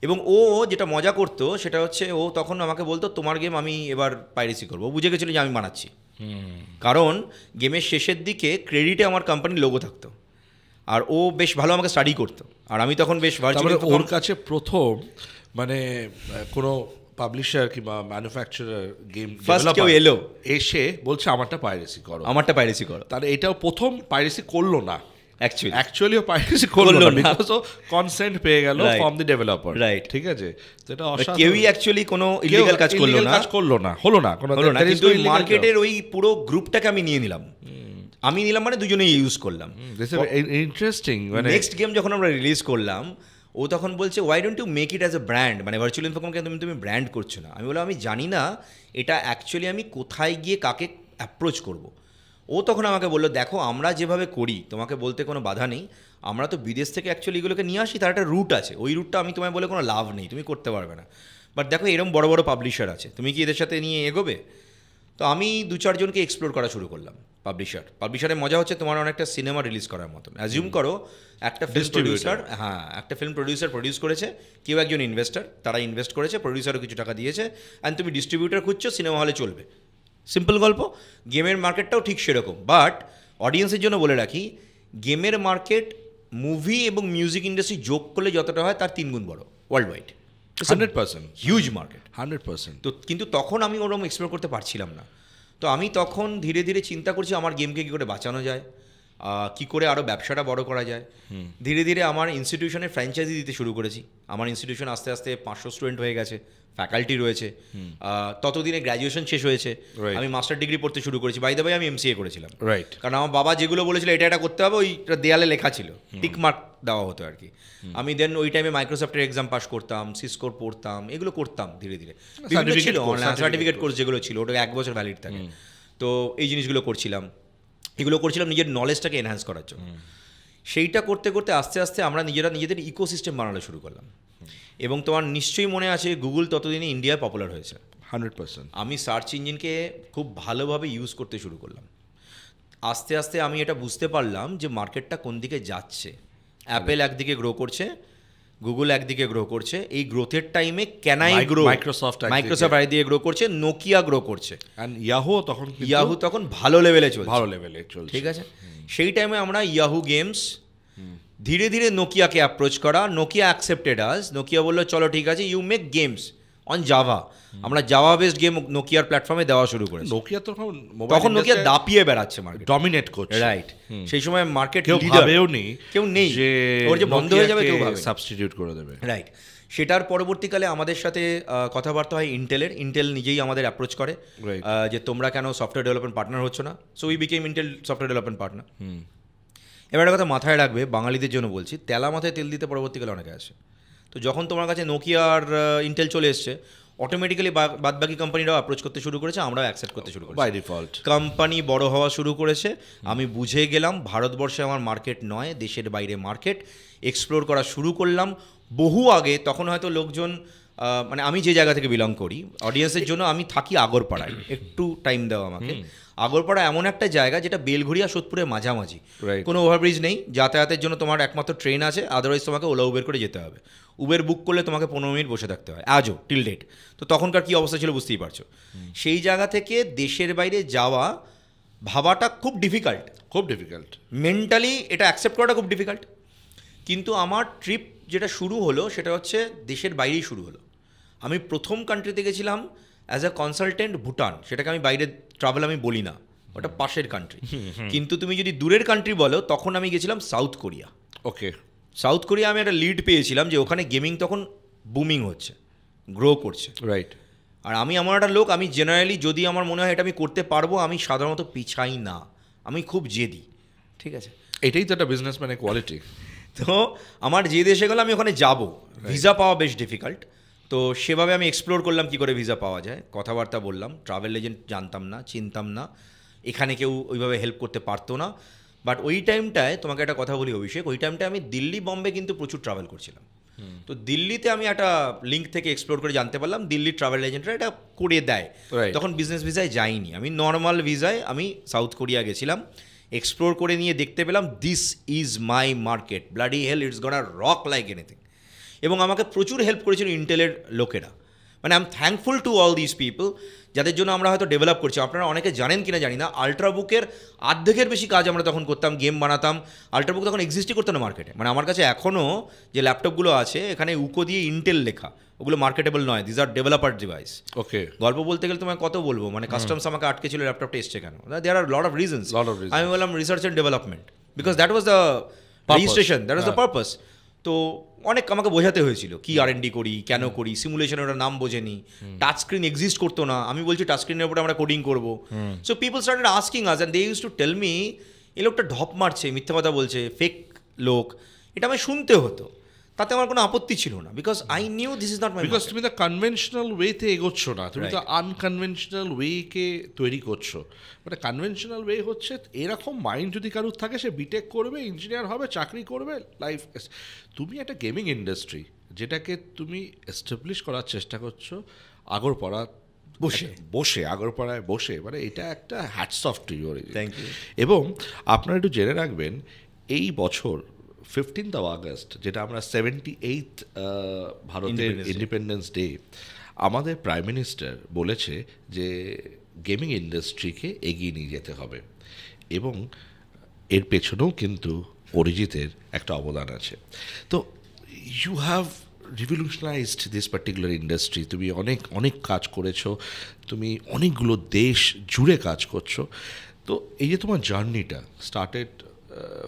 এবং ও যেটা মজা করতো সেটা হচ্ছে, ও তখন আমাকে বলতো তোমার গেম আমি এবার পাইরেসি করবো। বুঝে গেছিলো যে আমি বানাচ্ছি, কারণ গেমের শেষের দিকে ক্রেডিটে আমার কোম্পানির লোগো থাকতো। আর ও বেশ ভালো আমাকে স্টাডি করতো, আর আমি তখন বেশ
ওর কাছে প্রথম মানে কোনো পাবলিশার কিংবা ম্যানুফ্যাকচারার গেম
কেউ এলো
এসে বলছে আমারটা পাইরেসি করো।
তাহলে
এটাও প্রথম পাইরেসি করলো না, অ্যাকচুয়ালিও পাইরেসি করলো না বিকজ ও কনসেন্ট পেয়ে গেল ফ্রম দি ডেভেলপার,
রাইট,
ঠিক আছে। তো এটা অসাধারণ,
কেউই অ্যাকচুয়ালি কোনো ইলিগাল কাজ করলো না,
হলো না
কিন্তু মার্কেটের ওই পুরো গ্রুপটাকে আমি নিয়ে নিলাম, মানে দুজনেই ইউজ করলাম।
ইন্টারেস্টিং। মানে
নেক্সট গেম যখন আমরা রিলিজ করলাম, ও তখন বলছে why don't you make it as a brand, মানে ভার্চুয়াল ইনফোকমকে তুমি ব্র্যান্ড করছো না। আমি বললাম আমি জানি না এটা অ্যাকচুয়ালি আমি কোথায় গিয়ে কাকে অ্যাপ্রোচ করব। ও তখন আমাকে বললো দেখো আমরা যেভাবে করি তোমাকে বলতে কোনো বাধা নেই, আমরা তো বিদেশ থেকে অ্যাকচুয়ালি এগুলোকে নিয়ে আসি, তার একটা রুট আছে, ওই রুটটা আমি তোমায় বলে কোনো লাভ নেই, তুমি করতে পারবে না। বাট দেখো এরকম বড় বড় পাবলিশার আছে, তুমি কি এদের সাথে নিয়ে এগোবে? তো আমি 2-4 জনকে এক্সপ্লোর করা শুরু করলাম। পাবলিশারের মজা হচ্ছে তোমার অনেকটা সিনেমা রিলিজ করার মতন। অ্যাজিউম করো একটা ফিল্ম প্রডিউসার প্রডিউস করেছে, কেউ একজন ইনভেস্টার, তারা ইনভেস্ট করেছে, প্রডিউসারও কিছু টাকা দিয়েছে, অ্যান্ড তুমি ডিস্ট্রিবিউটার খুঁজছো, সিনেমা হলে চলবে, সিম্পল গল্প। গেমের মার্কেটটাও ঠিক সেরকম, বাট অডিয়েন্সের জন্য বলে রাখি, গেমের মার্কেট মুভি এবং মিউজিক ইন্ডাস্ট্রি যোগ করলে যতটা হয় তার 3 গুণ বড় ওয়ার্ল্ড ওয়াইড।
100%
huge market,
100%।
তো কিন্তু তখন আমি ওরকম এক্সপ্লোর করতে পারছিলাম না। তো আমি তখন ধীরে ধীরে চিন্তা করছি আমার গেমকে কী করে বাঁচানো যায়, কী করে আরও ব্যবসাটা বড় করা যায়। ধীরে ধীরে আমার ইনস্টিটিউশনে ফ্র্যাঞ্চাইজি দিতে শুরু করেছি। আমার ইনস্টিটিউশন আস্তে আস্তে 500 স্টুডেন্ট হয়ে গেছে, ফ্যাকাল্টি রয়েছে। ততদিনে গ্র্যাজুয়েশন শেষ হয়েছে, আমি মাস্টার ডিগ্রি পড়তে শুরু করেছি। বাই দ্য ওয়ে আমি MCA করেছিলাম,
রাইট,
কারণ আমার বাবা যেগুলো বলেছিল এটা করতে হবে, ওইটা দেয়ালে লেখা ছিল, টিক মার্ক দেওয়া হতো আর কি। আমি দেন ওই টাইমে মাইক্রোসফটের এক্সাম পাস করতাম, সিসকোর পড়তাম, এগুলো করতাম ধীরে ধীরে। ছিল সার্টিফিকেট কোর্স যেগুলো ছিল, ওটা 1 বছর ভ্যালিড থাকে। তো এই জিনিসগুলো করছিলাম নিজের নলেজটাকে এনহ্যান্স করার জন্য। সেইটা করতে করতে আস্তে আস্তে আমরা নিজেদের ইকোসিস্টেম বানানো শুরু করলাম। এবং তোমার নিশ্চয়ই মনে আছে গুগল ততদিনে ইন্ডিয়ায় পপুলার হয়েছে,
100%।
আমি সার্চ ইঞ্জিনকে খুব ভালোভাবে ইউজ করতে শুরু করলাম। আস্তে আস্তে আমি এটা বুঝতে পারলাম যে মার্কেটটা কোন দিকে যাচ্ছে। অ্যাপেল একদিকে গ্রো করছে, গুগল একদিকে গ্রো করছে, এই গ্রোথের টাইমে ক্যানাই গ্রো, মাইক্রোসফট একদিকে গ্রো করছে, নোকিয়া গ্রো করছে, ইয়াহু তখন ভালো লেভেলে চলছে, ঠিক আছে। সেই টাইমে আমরা ইয়াহু গেমস, ধীরে ধীরে নোকিয়াকে অ্যাপ্রোচ করা, নোকিয়া অ্যাকসেপ্টেড আস। নোকিয়া বললো চলো ঠিক আছে, you make games on Java. আমরা জাভা বেসড গেম নোকিয়ার প্ল্যাটফর্মে দেওয়া শুরু করেছি। তখন নোকিয়া দাপিয়ে বেড়াচ্ছে, মার্কেট
ডমিনেট করছে,
রাইট। সেই সময় মার্কেট
কেউ নেই
যে ওর যে বন্ধ হয়ে যাবে, কেউ ভাবে
সাবস্টিটিউট করে দেবে,
রাইট। সেটার পরবর্তীকালে আমাদের সাথে কথাবার্তা হয় ইন্টেল নিজেই আমাদের অ্যাপ্রোচ করে যে তোমরা কেন সফটওয়্যার ডেভেলপমেন্ট পার্টনার হচ্ছ না। So we became Intel software development partner. এবার একটা কথা মাথায় রাখবে, বাঙালিদের জন্য বলছি, তেলা মাথায় তেল দিতে পরবর্তীকালে অনেকে আসে। তো যখন তোমার কাছে নোকিয়া আর ইন্টেল চলে এসছে, অটোমেটিক্যালি বাদবাকি কোম্পানিরাও অ্যাপ্রোচ করতে শুরু করেছে, আমরাও অ্যাকসেপ্ট করতে শুরু করেছি।
বাই ডিফল্ট
কোম্পানি বড় হওয়া শুরু করেছে। আমি বুঝে গেলাম ভারতবর্ষে আমার মার্কেট নয়, দেশের বাইরে মার্কেট এক্সপ্লোর করা শুরু করলাম বহু আগে। তখন হয়তো লোকজন, মানে আমি যে জায়গা থেকে বিলং করি, অডিয়েন্সের জন্য আমি থাকি আগরপাড়ায়, একটু টাইম দাও আমাকে। আগরপাড়া এমন একটা জায়গা যেটা বেলঘড়িয়া সোদপুরের মাঝামাঝি, কোনো ওভারব্রিজ নেই, যাতায়াতের জন্য তোমার একমাত্র ট্রেন আছে, আদারওয়াইজ তোমাকে ওলা উবের করে যেতে হবে। উবের বুক করলে তোমাকে 15 মিনিট বসে থাকতে হয়, আজও টিল ডেট। তো তখনকার কী অবস্থা ছিল বুঝতেই পারছো। সেই জায়গা থেকে দেশের বাইরে যাওয়া ভাবাটা খুব ডিফিকাল্ট, মেন্টালি এটা অ্যাকসেপ্ট করাটা খুব ডিফিকাল্ট। কিন্তু আমার ট্রিপ যেটা শুরু হলো সেটা হচ্ছে দেশের বাইরেই শুরু হলো। আমি প্রথম কান্ট্রিতে গেছিলাম অ্যাজ আ কনসালটেন্ট, ভুটান। সেটাকে আমি বাইরে ট্রাভেল আমি বলি না, ওটা পাশের কান্ট্রি। কিন্তু তুমি যদি দূরের কান্ট্রি বলো, তখন আমি গেছিলাম সাউথ কোরিয়া।
ওকে,
সাউথ কোরিয়া আমি একটা লিড পেয়েছিলাম যে ওখানে গেমিং তখন বুমিং হচ্ছে, গ্রো করছে,
রাইট।
আর আমি এমন একটা লোক, আমি জেনারেলি যদি আমার মনে হয় এটা আমি করতে পারবো, আমি সাধারণত পিছাই না, আমি খুব জেদি, ঠিক আছে।
এটাই তো একটা বিজনেসম্যানের কোয়ালিটি।
তো আমার যে দেশে গেলে আমি ওখানে যাব, ভিসা পাওয়া বেশ ডিফিকাল্ট। তো সেভাবে আমি এক্সপ্লোর করলাম কী করে ভিসা পাওয়া যায়, কথাবার্তা বললাম, ট্রাভেল এজেন্ট জানতাম না, চিনতাম না, এখানে কেউ ওইভাবে হেল্প করতে পারতো না। বাট ওই টাইমটায় তোমাকে একটা কথা বলি অভিষেক, ওই টাইমটায় আমি দিল্লি বম্বে কিন্তু প্রচুর ট্রাভেল করছিলাম। তো দিল্লিতে আমি একটা লিঙ্ক থেকে এক্সপ্লোর করে জানতে পারলাম দিল্লির ট্রাভেল এজেন্টরা এটা করে দেয়। তখন বিজনেস ভিসায় যাইনি, আমি নর্মাল ভিসায় আমি সাউথ কোরিয়া গেছিলাম। এক্সপ্লোর করে নিয়ে দেখতে পেলাম this is my market, bloody hell, it's gonna rock like anything. এবং আমাকে প্রচুর হেল্প করেছিল ইন্টেলের লোকেরা। মানে I am thankful to all this people, যাদের জন্য আমরা হয়তো ডেভেলপ করছি। আপনারা অনেকে জানেন কিনা জানি না, আল্ট্রাবুকের অর্ধেকের বেশি কাজ আমরা তখন করতাম, গেম বানাতাম। আল্ট্রাবুক তখন এক্সিস্টই করতো না মার্কেটে। মানে আমার কাছে এখনও যে ল্যাপটপগুলো আছে, এখানে উকো দিয়ে ইন্টেল লেখা, ওগুলো মার্কেটেবল নয়, দিজ আর ডেভেলপার ডিভাইস।
ওকে,
গল্প বলতে গেলে তোমায় কত বলবো, মানে কাস্টমস আমাকে আটকে ছিল লেপটপটা এসছে কেন, দেয়ার আর লট অফ রিজনস। আমি বললাম research and development, because that was the registration, that was the purpose. তো অনেক আমাকে বোঝাতে হয়েছিল কি R&D করি, কেন করি, সিমুলেশন ওটার নাম বোঝেনি, টাচ স্ক্রিন এক্সিস্ট করতো না, আমি বলছি টাচ স্ক্রিনের উপরে আমরা কোডিং করবো। So people started asking us and they use to tell me এই লোকটা ঢপ মারছে, মিথ্যা কথা বলছে, ফেক লোক, এটা আমি শুনতে হতো। তাতে আমার কোনো আপত্তি ছিল না, because I knew this is not my.
Because তুমি তো কনভেনশনাল ওয়েতে এগোচ্ছ না, তুমি তো আনকনভেনশনাল ওয়েকে তৈরি করছো। মানে কনভেনশনাল ওয়ে হচ্ছে এরকম মাইন্ড যদি কারোর থাকে, সে বিটেক করবে, ইঞ্জিনিয়ার হবে, চাকরি করবে, লাইফ। তুমি একটা গেমিং ইন্ডাস্ট্রি যেটাকে তুমি এস্টাবলিশ করার চেষ্টা করছো আগরপাড়া বসে আগরপাড়ায় বসে, মানে এটা একটা hats off to you.
Thank you.
এবং আপনারা একটু জেনে রাখবেন, এই বছর 15th of August, যেটা আমরা 78th ভারতের ইন্ডিপেন্ডেন্স ডে, আমাদের প্রাইম মিনিস্টার বলেছে যে গেমিং ইন্ডাস্ট্রিকে এগিয়ে নিয়ে যেতে হবে, এবং এর পেছনেও কিন্তু অরিজিতের একটা অবদান আছে। তো you have revolutionised this particular industry. তুমি অনেক অনেক কাজ করেছো, তুমি অনেকগুলো দেশ জুড়ে কাজ করছো। তো এই যে তোমার জার্নিটা started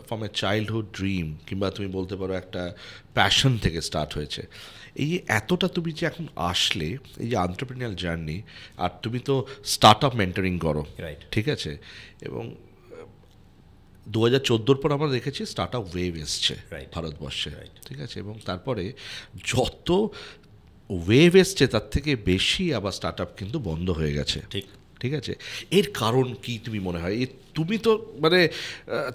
from a childhood dream, কিংবা তুমি বলতে পারো একটা প্যাশন থেকে স্টার্ট হয়েছে, এই যে এতটা তুমি যে এখন আসলে, এই যে এন্টারপ্রেনিউরিয়াল জার্নি, আর তুমি তো স্টার্ট আপ মেন্টরিং করো, ঠিক আছে, এবং 2014 পর আমরা দেখেছি স্টার্ট আপ ওয়েভ এসছে ভারতবর্ষে, ঠিক আছে, এবং তারপরে যত ওয়েভ এসছে তার থেকে বেশি আবার স্টার্ট আপ কিন্তু বন্ধ হয়ে গেছে, ঠিক আছে। এর কারণ কি তুমি মনে হয়? তুমি তো মানে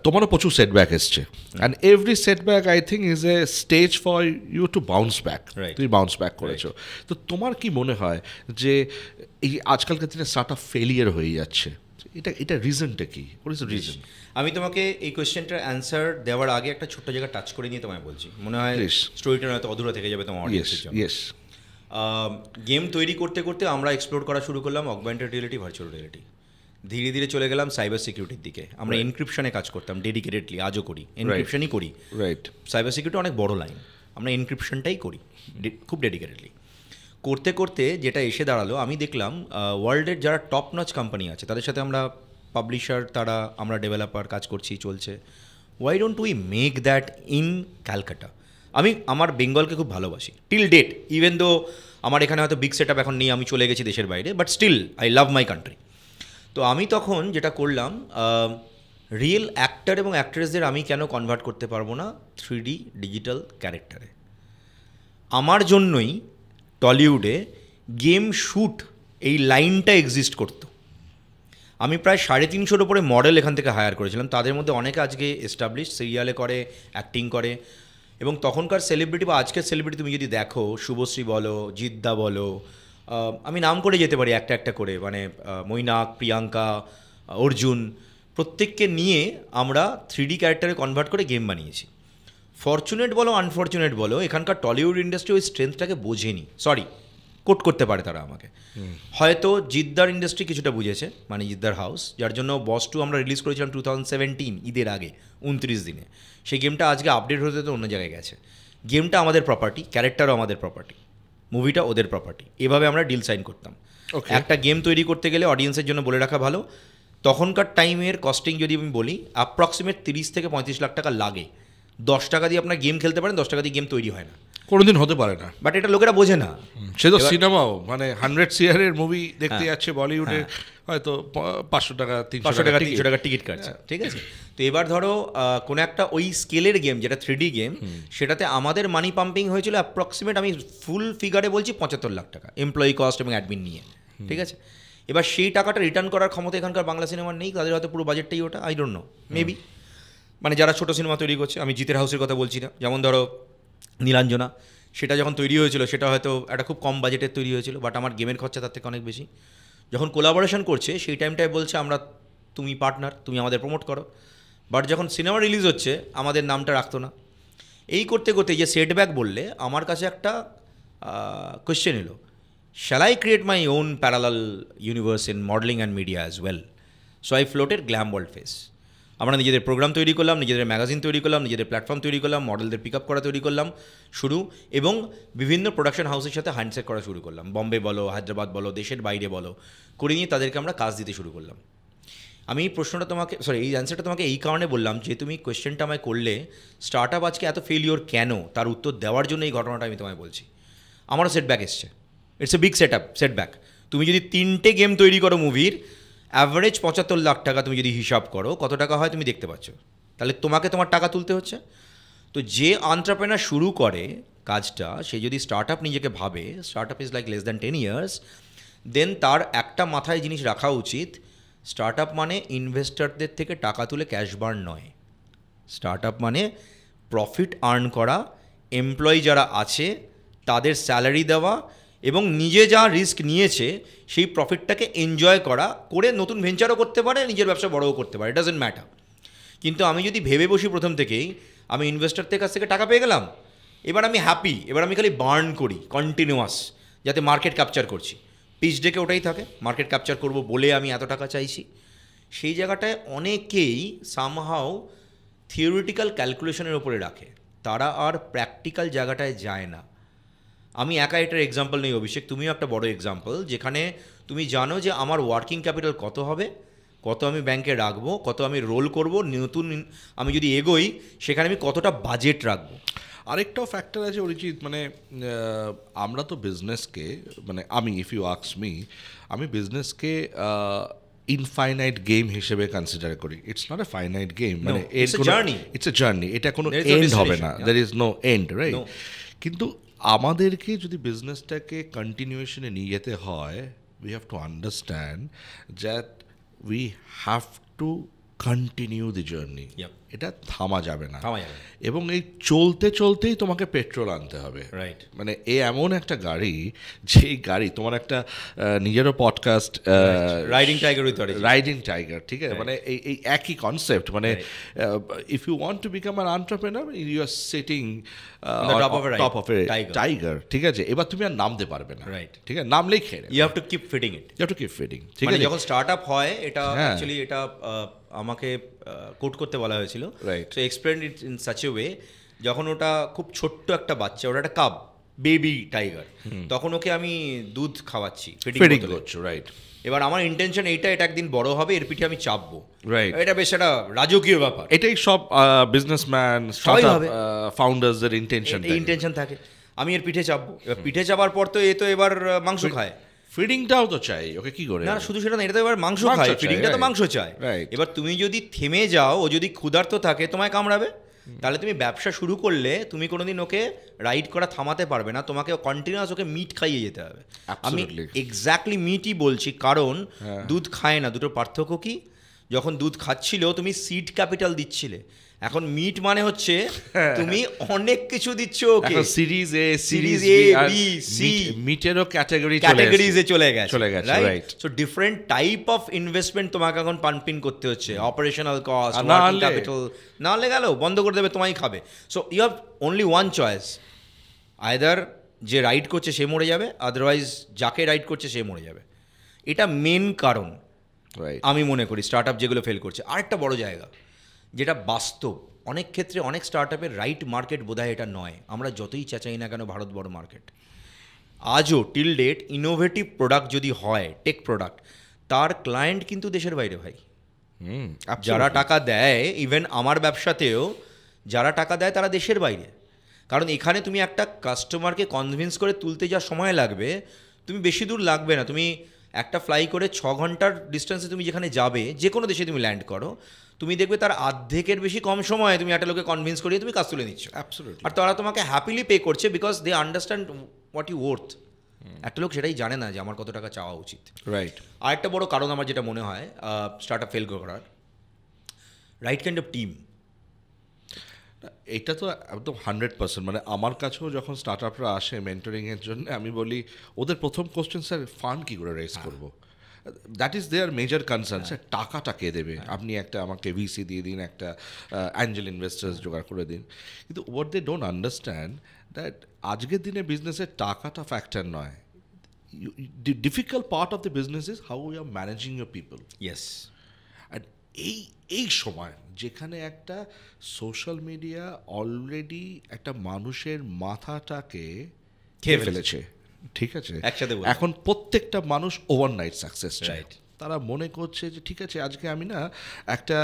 তোমারও প্রচুর সেটব্যাক এসছে, and every setback I think is a stage for you to bounce back. তুমি বাউন্স ব্যাক করেছো, তো তোমার কি মনে হয় যে এই আজকালকার দিনে স্টার্ট আপ ফেলিয়ার হয়ে যাচ্ছে, এটা রিজনটা কি? What is the reason?
আমি তোমাকে এই কোয়েশ্চেনটার অ্যান্সার দেওয়ার আগে একটা ছোট্ট জায়গা টাচ করে নিয়ে তোমায় বলছি, মনে হয় স্টোরিটা হয়তো অধুরা থেকে যাবে তোমার অডিয়েন্সের জন্য। গেম তৈরি করতে করতে আমরা এক্সপ্লোর করা শুরু করলাম অগমেন্টেড রিয়েলিটি, ভার্চুয়াল রিয়েলিটি। ধীরে ধীরে চলে গেলাম সাইবার সিকিউরিটির দিকে। আমরা এনক্রিপশনে কাজ করতাম ডেডিকেটেডলি, আজও করি, এনক্রিপশনই করি। সাইবার সিকিউরিটি অনেক বড় লাইন, আমরা এনক্রিপশনটাই করি খুব ডেডিকেটেডলি। করতে করতে যেটা এসে দাঁড়ালো, আমি দেখলাম ওয়ার্ল্ডের যারা টপ নচ কোম্পানি আছে তাদের সাথে আমরা পাবলিশার, তারা আমরা ডেভেলপার কাজ করছি, চলছে। Why don't we make that in Calcutta? আমি আমার বেঙ্গলকে খুব ভালোবাসি টিল ডেট, ইভেন দো আমার এখানে হয়তো বিগ সেট আপ এখন নেই, আমি চলে গেছি দেশের বাইরে, but still I love my country. তো আমি তখন যেটা করলাম, রিয়েল অ্যাক্টর এবং অ্যাক্ট্রেসদের আমি কেন কনভার্ট করতে পারবো না 3D ডিজিটাল ক্যারেক্টারে? আমার জন্যই টলিউডে গেম শ্যুট এই লাইনটা এক্সিস্ট করতো। আমি প্রায় 350-এর ওপরে মডেল এখান থেকে হায়ার করেছিলাম, তাদের মধ্যে অনেকে আজকে এস্টাবলিশ, সিরিয়ালে করে, অ্যাক্টিং করে, এবং তখনকার সেলিব্রিটি বা আজকের সেলিব্রিটি তুমি যদি দেখো, শুভশ্রী বলো, জিদ্দা বলো, আমি নাম করে যেতে পারি একটা একটা করে, মানে মৈনাক, প্রিয়াঙ্কা, অর্জুন, প্রত্যেককে নিয়ে আমরা 3D ক্যারেক্টারে কনভার্ট করে গেম বানিয়েছি। ফরচুনেট বলো আনফর্চুনেট বলো, এখানকার টলিউড ইন্ডাস্ট্রি ওই স্ট্রেংথটাকে বোঝেনি, সরি কোট করতে পারে তারা আমাকে। হয়তো জিদ্দার ইন্ডাস্ট্রি কিছুটা বুঝেছে, মানে জিদ্দার হাউস, যার জন্য বস 2 আমরা রিলিজ করেছিলাম 2017 ঈদের আগে 29 দিনে। সেই গেমটা আজকে আপডেট হতে তো অন্য জায়গায় গেছে। গেমটা আমাদের প্রপার্টি, ক্যারেক্টারও আমাদের প্রপার্টি, মুভিটা ওদের প্রপার্টি, এভাবে আমরা ডিল সাইন করতাম। একটা গেম তৈরি করতে গেলে অডিয়েন্সের জন্য বলে রাখা ভালো, তখনকার টাইমের কস্টিং যদি আমি বলি, অ্যাপ্রক্সিমেট 30 থেকে 35 লাখ টাকা লাগে। 10 টাকা দিয়ে আপনার গেম খেলতে পারেন, 10 টাকা দিয়ে গেম তৈরি হয় না,
কোনোদিন হতে পারে না,
বাট এটা লোকেরা বোঝে না।
সে তো সিনেমাও, মানে 100 CR মুভি দেখতে যাচ্ছে বলিউডে, হয়তো 500 টাকা 300
টাকা টিকিট কাটছে, ঠিক আছে। তো এবার ধরো কোনো একটা ওই স্কেলের গেম যেটা 3D গেম, সেটাতে আমাদের মানি পাম্পিং হয়েছিল অ্যাপ্রক্সিমেট, আমি ফুল ফিগারে বলছি 75 লাখ টাকা, এমপ্লয়ি কস্ট এবং অ্যাডমিন নিয়ে, ঠিক আছে। এবার সেই টাকাটা রিটার্ন করার ক্ষমতা এখানকার বাংলা সিনেমার নেই, তাদের হয়তো পুরো বাজেটটাই ওটা, আই ডোন্ট নো, মেবি। মানে যারা ছোটো সিনেমা তৈরি করছে, আমি জিতের হাউসের কথা বলছি না, যেমন ধরো নীলাঞ্জনা, সেটা যখন তৈরি হয়েছিল সেটা হয়তো একটা খুব কম বাজেটের তৈরি হয়েছিল, বাট আমার গেমের খরচা তার থেকে অনেক বেশি। যখন কোলাবোরেশন করছে সেই টাইমটায় বলছে আমরা, তুমি পার্টনার, তুমি আমাদের প্রমোট করো, বাট যখন সিনেমা রিলিজ হচ্ছে আমাদের নামটা রাখতো না। এই করতে করতে যে সেটব্যাক বললে, আমার কাছে একটা কোয়েশ্চেন এলো, shall I create my own parallel universe in modelling and media as well? So I floated glam world face. আমরা নিজেদের প্রোগ্রাম তৈরি করলাম, নিজেদের ম্যাগাজিন তৈরি করলাম, নিজেদের প্ল্যাটফর্ম তৈরি করলাম, মডেলদের পিক আপ করা তৈরি করলাম শুরু, এবং বিভিন্ন প্রোডাকশন হাউসের সাথে হ্যান্ডশেক করা শুরু করলাম, বম্বে বলো, হায়দ্রাবাদ বলো, দেশের বাইরে বলো, করে নিয়ে তাদেরকে আমরা কাজ দিতে শুরু করলাম। আমি এই প্রশ্নটা তোমাকে এই অ্যান্সারটা তোমাকে এই কারণে বললাম যে তুমি কোয়েশ্চেনটা আমায় করলে স্টার্ট আপ আজকে এত ফেলিওর কেন, তার উত্তর দেওয়ার জন্য এই ঘটনাটা আমি তোমায় বলছি। আমারও সেটব্যাক এসছে, ইটস এ বিগ সেটব্যাক। তুমি যদি 3টে গেম তৈরি করো মুভির, অ্যাভারেজ 75 লাখ টাকা তুমি যদি হিসাব করো কত টাকা হয় তুমি দেখতে পাচ্ছ, তাহলে তোমাকে তোমার টাকা তুলতে হচ্ছে। তো যে এন্টারপ্রেনার শুরু করে কাজটা, সে যদি স্টার্ট আপ নিজেকে ভাবে, start up is like less than 10 years, then তার একটা মাথায় জিনিস রাখা উচিত, স্টার্ট আপ মানে ইনভেস্টরদের থেকে টাকা তুলে ক্যাশ বার্ন নয়। স্টার্ট আপ মানে প্রফিট আর্ন করা, এমপ্লয়ি যারা আছে তাদের স্যালারি দেওয়া, এবং নিজে যা রিস্ক নিয়েছে সেই প্রফিটটাকে এনজয় করা, করে নতুন ভেঞ্চারও করতে পারে, নিজের ব্যবসা বড়ও করতে পারে, ইট ডাজন্ট ম্যাটার। কিন্তু আমি যদি ভেবে বসি প্রথম থেকেই আমি ইনভেস্টরদের কাছ থেকে টাকা পেয়ে গেলাম, এবার আমি হ্যাপি, এবার আমি খালি বার্ন করি কন্টিনিউয়াস, যাতে মার্কেট ক্যাপচার করছি, পিচ ডেকে ওটাই থাকে, মার্কেট ক্যাপচার করব বলে আমি এত টাকা চাইছি, সেই জায়গাটায় অনেকেই সামহাও থিওরিটিক্যাল ক্যালকুলেশনের ওপরে রাখে, তারা আর প্র্যাকটিক্যাল জায়গাটায় যায় না। আমি একা এটার এক্সাম্পল নেই অভিষেক, তুমিও একটা বড় এক্সাম্পল, যেখানে তুমি জানো যে আমার ওয়ার্কিং ক্যাপিটাল কত হবে, কত আমি ব্যাংকে রাখবো, কত আমি রোল করব, নতুন আমি যদি এগোই সেখানে আমি কতটা বাজেট রাখবো।
আরেকটাও ফ্যাক্টর আছে অরিজিৎ, মানে আমরা তো বিজনেসকে, মানে আমি, ইফ ইউ আস্ক মি, আমি বিজনেসকে ইনফাইনাইট গেম হিসেবে কনসিডার করি। It's not a finite game, মানে ইটস এ জার্নি, এটা কোনো এন্ড হবে না, there is no end, right? কিন্তু আমাদেরকে যদি বিজনেসটাকে কন্টিনিউয়েশনে নিয়ে যেতে হয়, we have to understand that we have to continue the journey, এটা থামা যাবে না, এবং এই চলতে চলতেই তোমাকে পেট্রোল আনতে হবে,
রাইট?
মানে এ এমন একটা গাড়ি, যেই গাড়ি তোমার একটা নিজেরও পডকাস্ট রাইডিং টাইগার, ঠিক আছে, মানে এই একই কনসেপ্ট, মানে if you want to become an entrepreneur you are sitting top of a tiger, ঠিক আছে, এবার তুমি আর নামতে পারবে না,
রাইট?
ঠিক আছে, নামলেই খেয়ে
you have to keep fitting it,
ঠিক আছে।
যখন স্টার্ট আপ হয়, এটা অ্যাকচুয়ালি এটা আমাকে কোট করতে বলা হয়েছিল, so explain it in such a way, যখন ওটা খুব ছোট্ট একটা বাচ্চা, ওটা একটা কাব বেবি টাইগার, তখন ওকে আমি দুধ খাওয়াচ্ছি, ফিডিং করছি,
রাইট?
এবার আমার ইন্টেনশন এটা একদিন বড় হবে, এর পিঠে আমি চাপবো, রাইট? এটা বেশ একটা রাজকীয় ব্যাপার,
এটাই সব বিজনেসম্যান স্টার্টআপ ফাউন্ডার্সদের ইন্টেনশন থাকে,
আমি এর পিঠে চাপবো। এবার পিঠে চাপার পর তো এবার মাংস খায়,
ফিডিংটাও তো চাই ওকে, কি করে?
না শুধু সেটা না, এটা তো এবার মাংস খায়, ফিডিংটা তো মাংস চায়। এবার তুমি যদি থেমে যাও, ও যদি ক্ষুধার্ত থাকে, তোমায় কামড়াবে, তাহলে তুমি ব্যবসা শুরু করলে তুমি কোনোদিন ওকে রাইড করা থামাতে পারবে না, তোমাকে কন্টিনিউয়াস ওকে মিট খাইয়ে যেতে হবে। আমি এক্স্যাক্টলি মিটই বলছি, কারণ দুধ খায় না। দুটোর পার্থক্য কি? যখন দুধ খাচ্ছিল তুমি সিড ক্যাপিটাল দিচ্ছিলে, এখন মিট মানে হচ্ছে তুমি অনেক কিছু দিচ্ছ ওকে,
সিরিজ এ বি সি, মিটেরও
ক্যাটাগরিজে চলে গেছে, right? So different type of investment তোমাকে এখন পাম্পিং করতে হচ্ছে, অপারেশনাল কস্ট, ওয়ার্কিং ক্যাপিটাল, না হলে গেল বন্ধ করে দেবে, তোমায় খাবে। So you have only one choice, either যে রাইড করছে সে মরে যাবে, আদারওয়াইজ যাকে রাইড করছে সে মরে যাবে। এটা মেন কারণ আমি মনে করি স্টার্ট আপ যেগুলো ফেল করছে। আরেকটা বড় জায়গা যেটা বাস্তব, অনেক ক্ষেত্রে অনেক স্টার্ট আপের রাইট মার্কেট বোধহয় এটা নয়। আমরা যতই চেঁচাই না কেন ভারত বড় মার্কেট, আজও টিল ডেট ইনোভেটিভ প্রোডাক্ট যদি হয়, টেক প্রোডাক্ট, তার ক্লায়েন্ট কিন্তু দেশের বাইরে ভাই। যারা টাকা দেয়, ইভেন আমার ব্যবসাতেও যারা টাকা দেয় তারা দেশের বাইরে। কারণ এখানে তুমি একটা কাস্টমারকে কনভিন্স করে তুলতে যা সময় লাগবে, তুমি বেশি দূর লাগবে না, তুমি একটা ফ্লাই করে 6 ঘন্টার ডিস্টেন্সে তুমি যেখানে যাবে, যে কোনো দেশে তুমি ল্যান্ড করো, তুমি দেখবে তার অর্ধেকের বেশি কম সময়ে তুমি একটা লোকে কনভিন্স করিয়ে তুমি কাজ তুলে নিচ্ছ।
অ্যাবসলিউটলি।
আর তারা তোমাকে হ্যাপিলি পে করছে, because they understand what you worth. একটা লোক সেটাই জানে না যে আমার কত টাকা চাওয়া উচিত,
রাইট?
আরেকটা বড় কারণ আমার যেটা মনে হয় স্টার্ট আপ ফেল করার, রাইট কাইন্ড অফ টিম।
এটা তো একদম 100%। মানে আমার কাছেও যখন স্টার্ট আপরা আসে মেন্টরিংয়ের জন্য, আমি বলি ওদের প্রথম কোশ্চেন, স্যার ফান্ড কী করে রেজ করবো? That is their major concern. Sir টাকাটা কে দেবে? আপনি একটা আমাকে ভিসি দিয়ে দিন, একটা অ্যাঞ্জেল ইনভেস্টার্স জোগাড় করে দিন। কিন্তু what they don't understand that আজকের দিনে বিজনেসের টাকাটা ফ্যাক্টর নয়। Difficult part of the business is how you are managing your people.
Yes.
And এই সময় যেখানে একটা সোশ্যাল মিডিয়া অলরেডি একটা মানুষের মাথাটাকে খেয়ে ফেলেছে, ঠিক আছে,
একসাথে
এখন প্রত্যেকটা মানুষ ওভারনাইট সাকসেস চায়, তারা মনে করছে যে ঠিক আছে আজকে আমি না একটা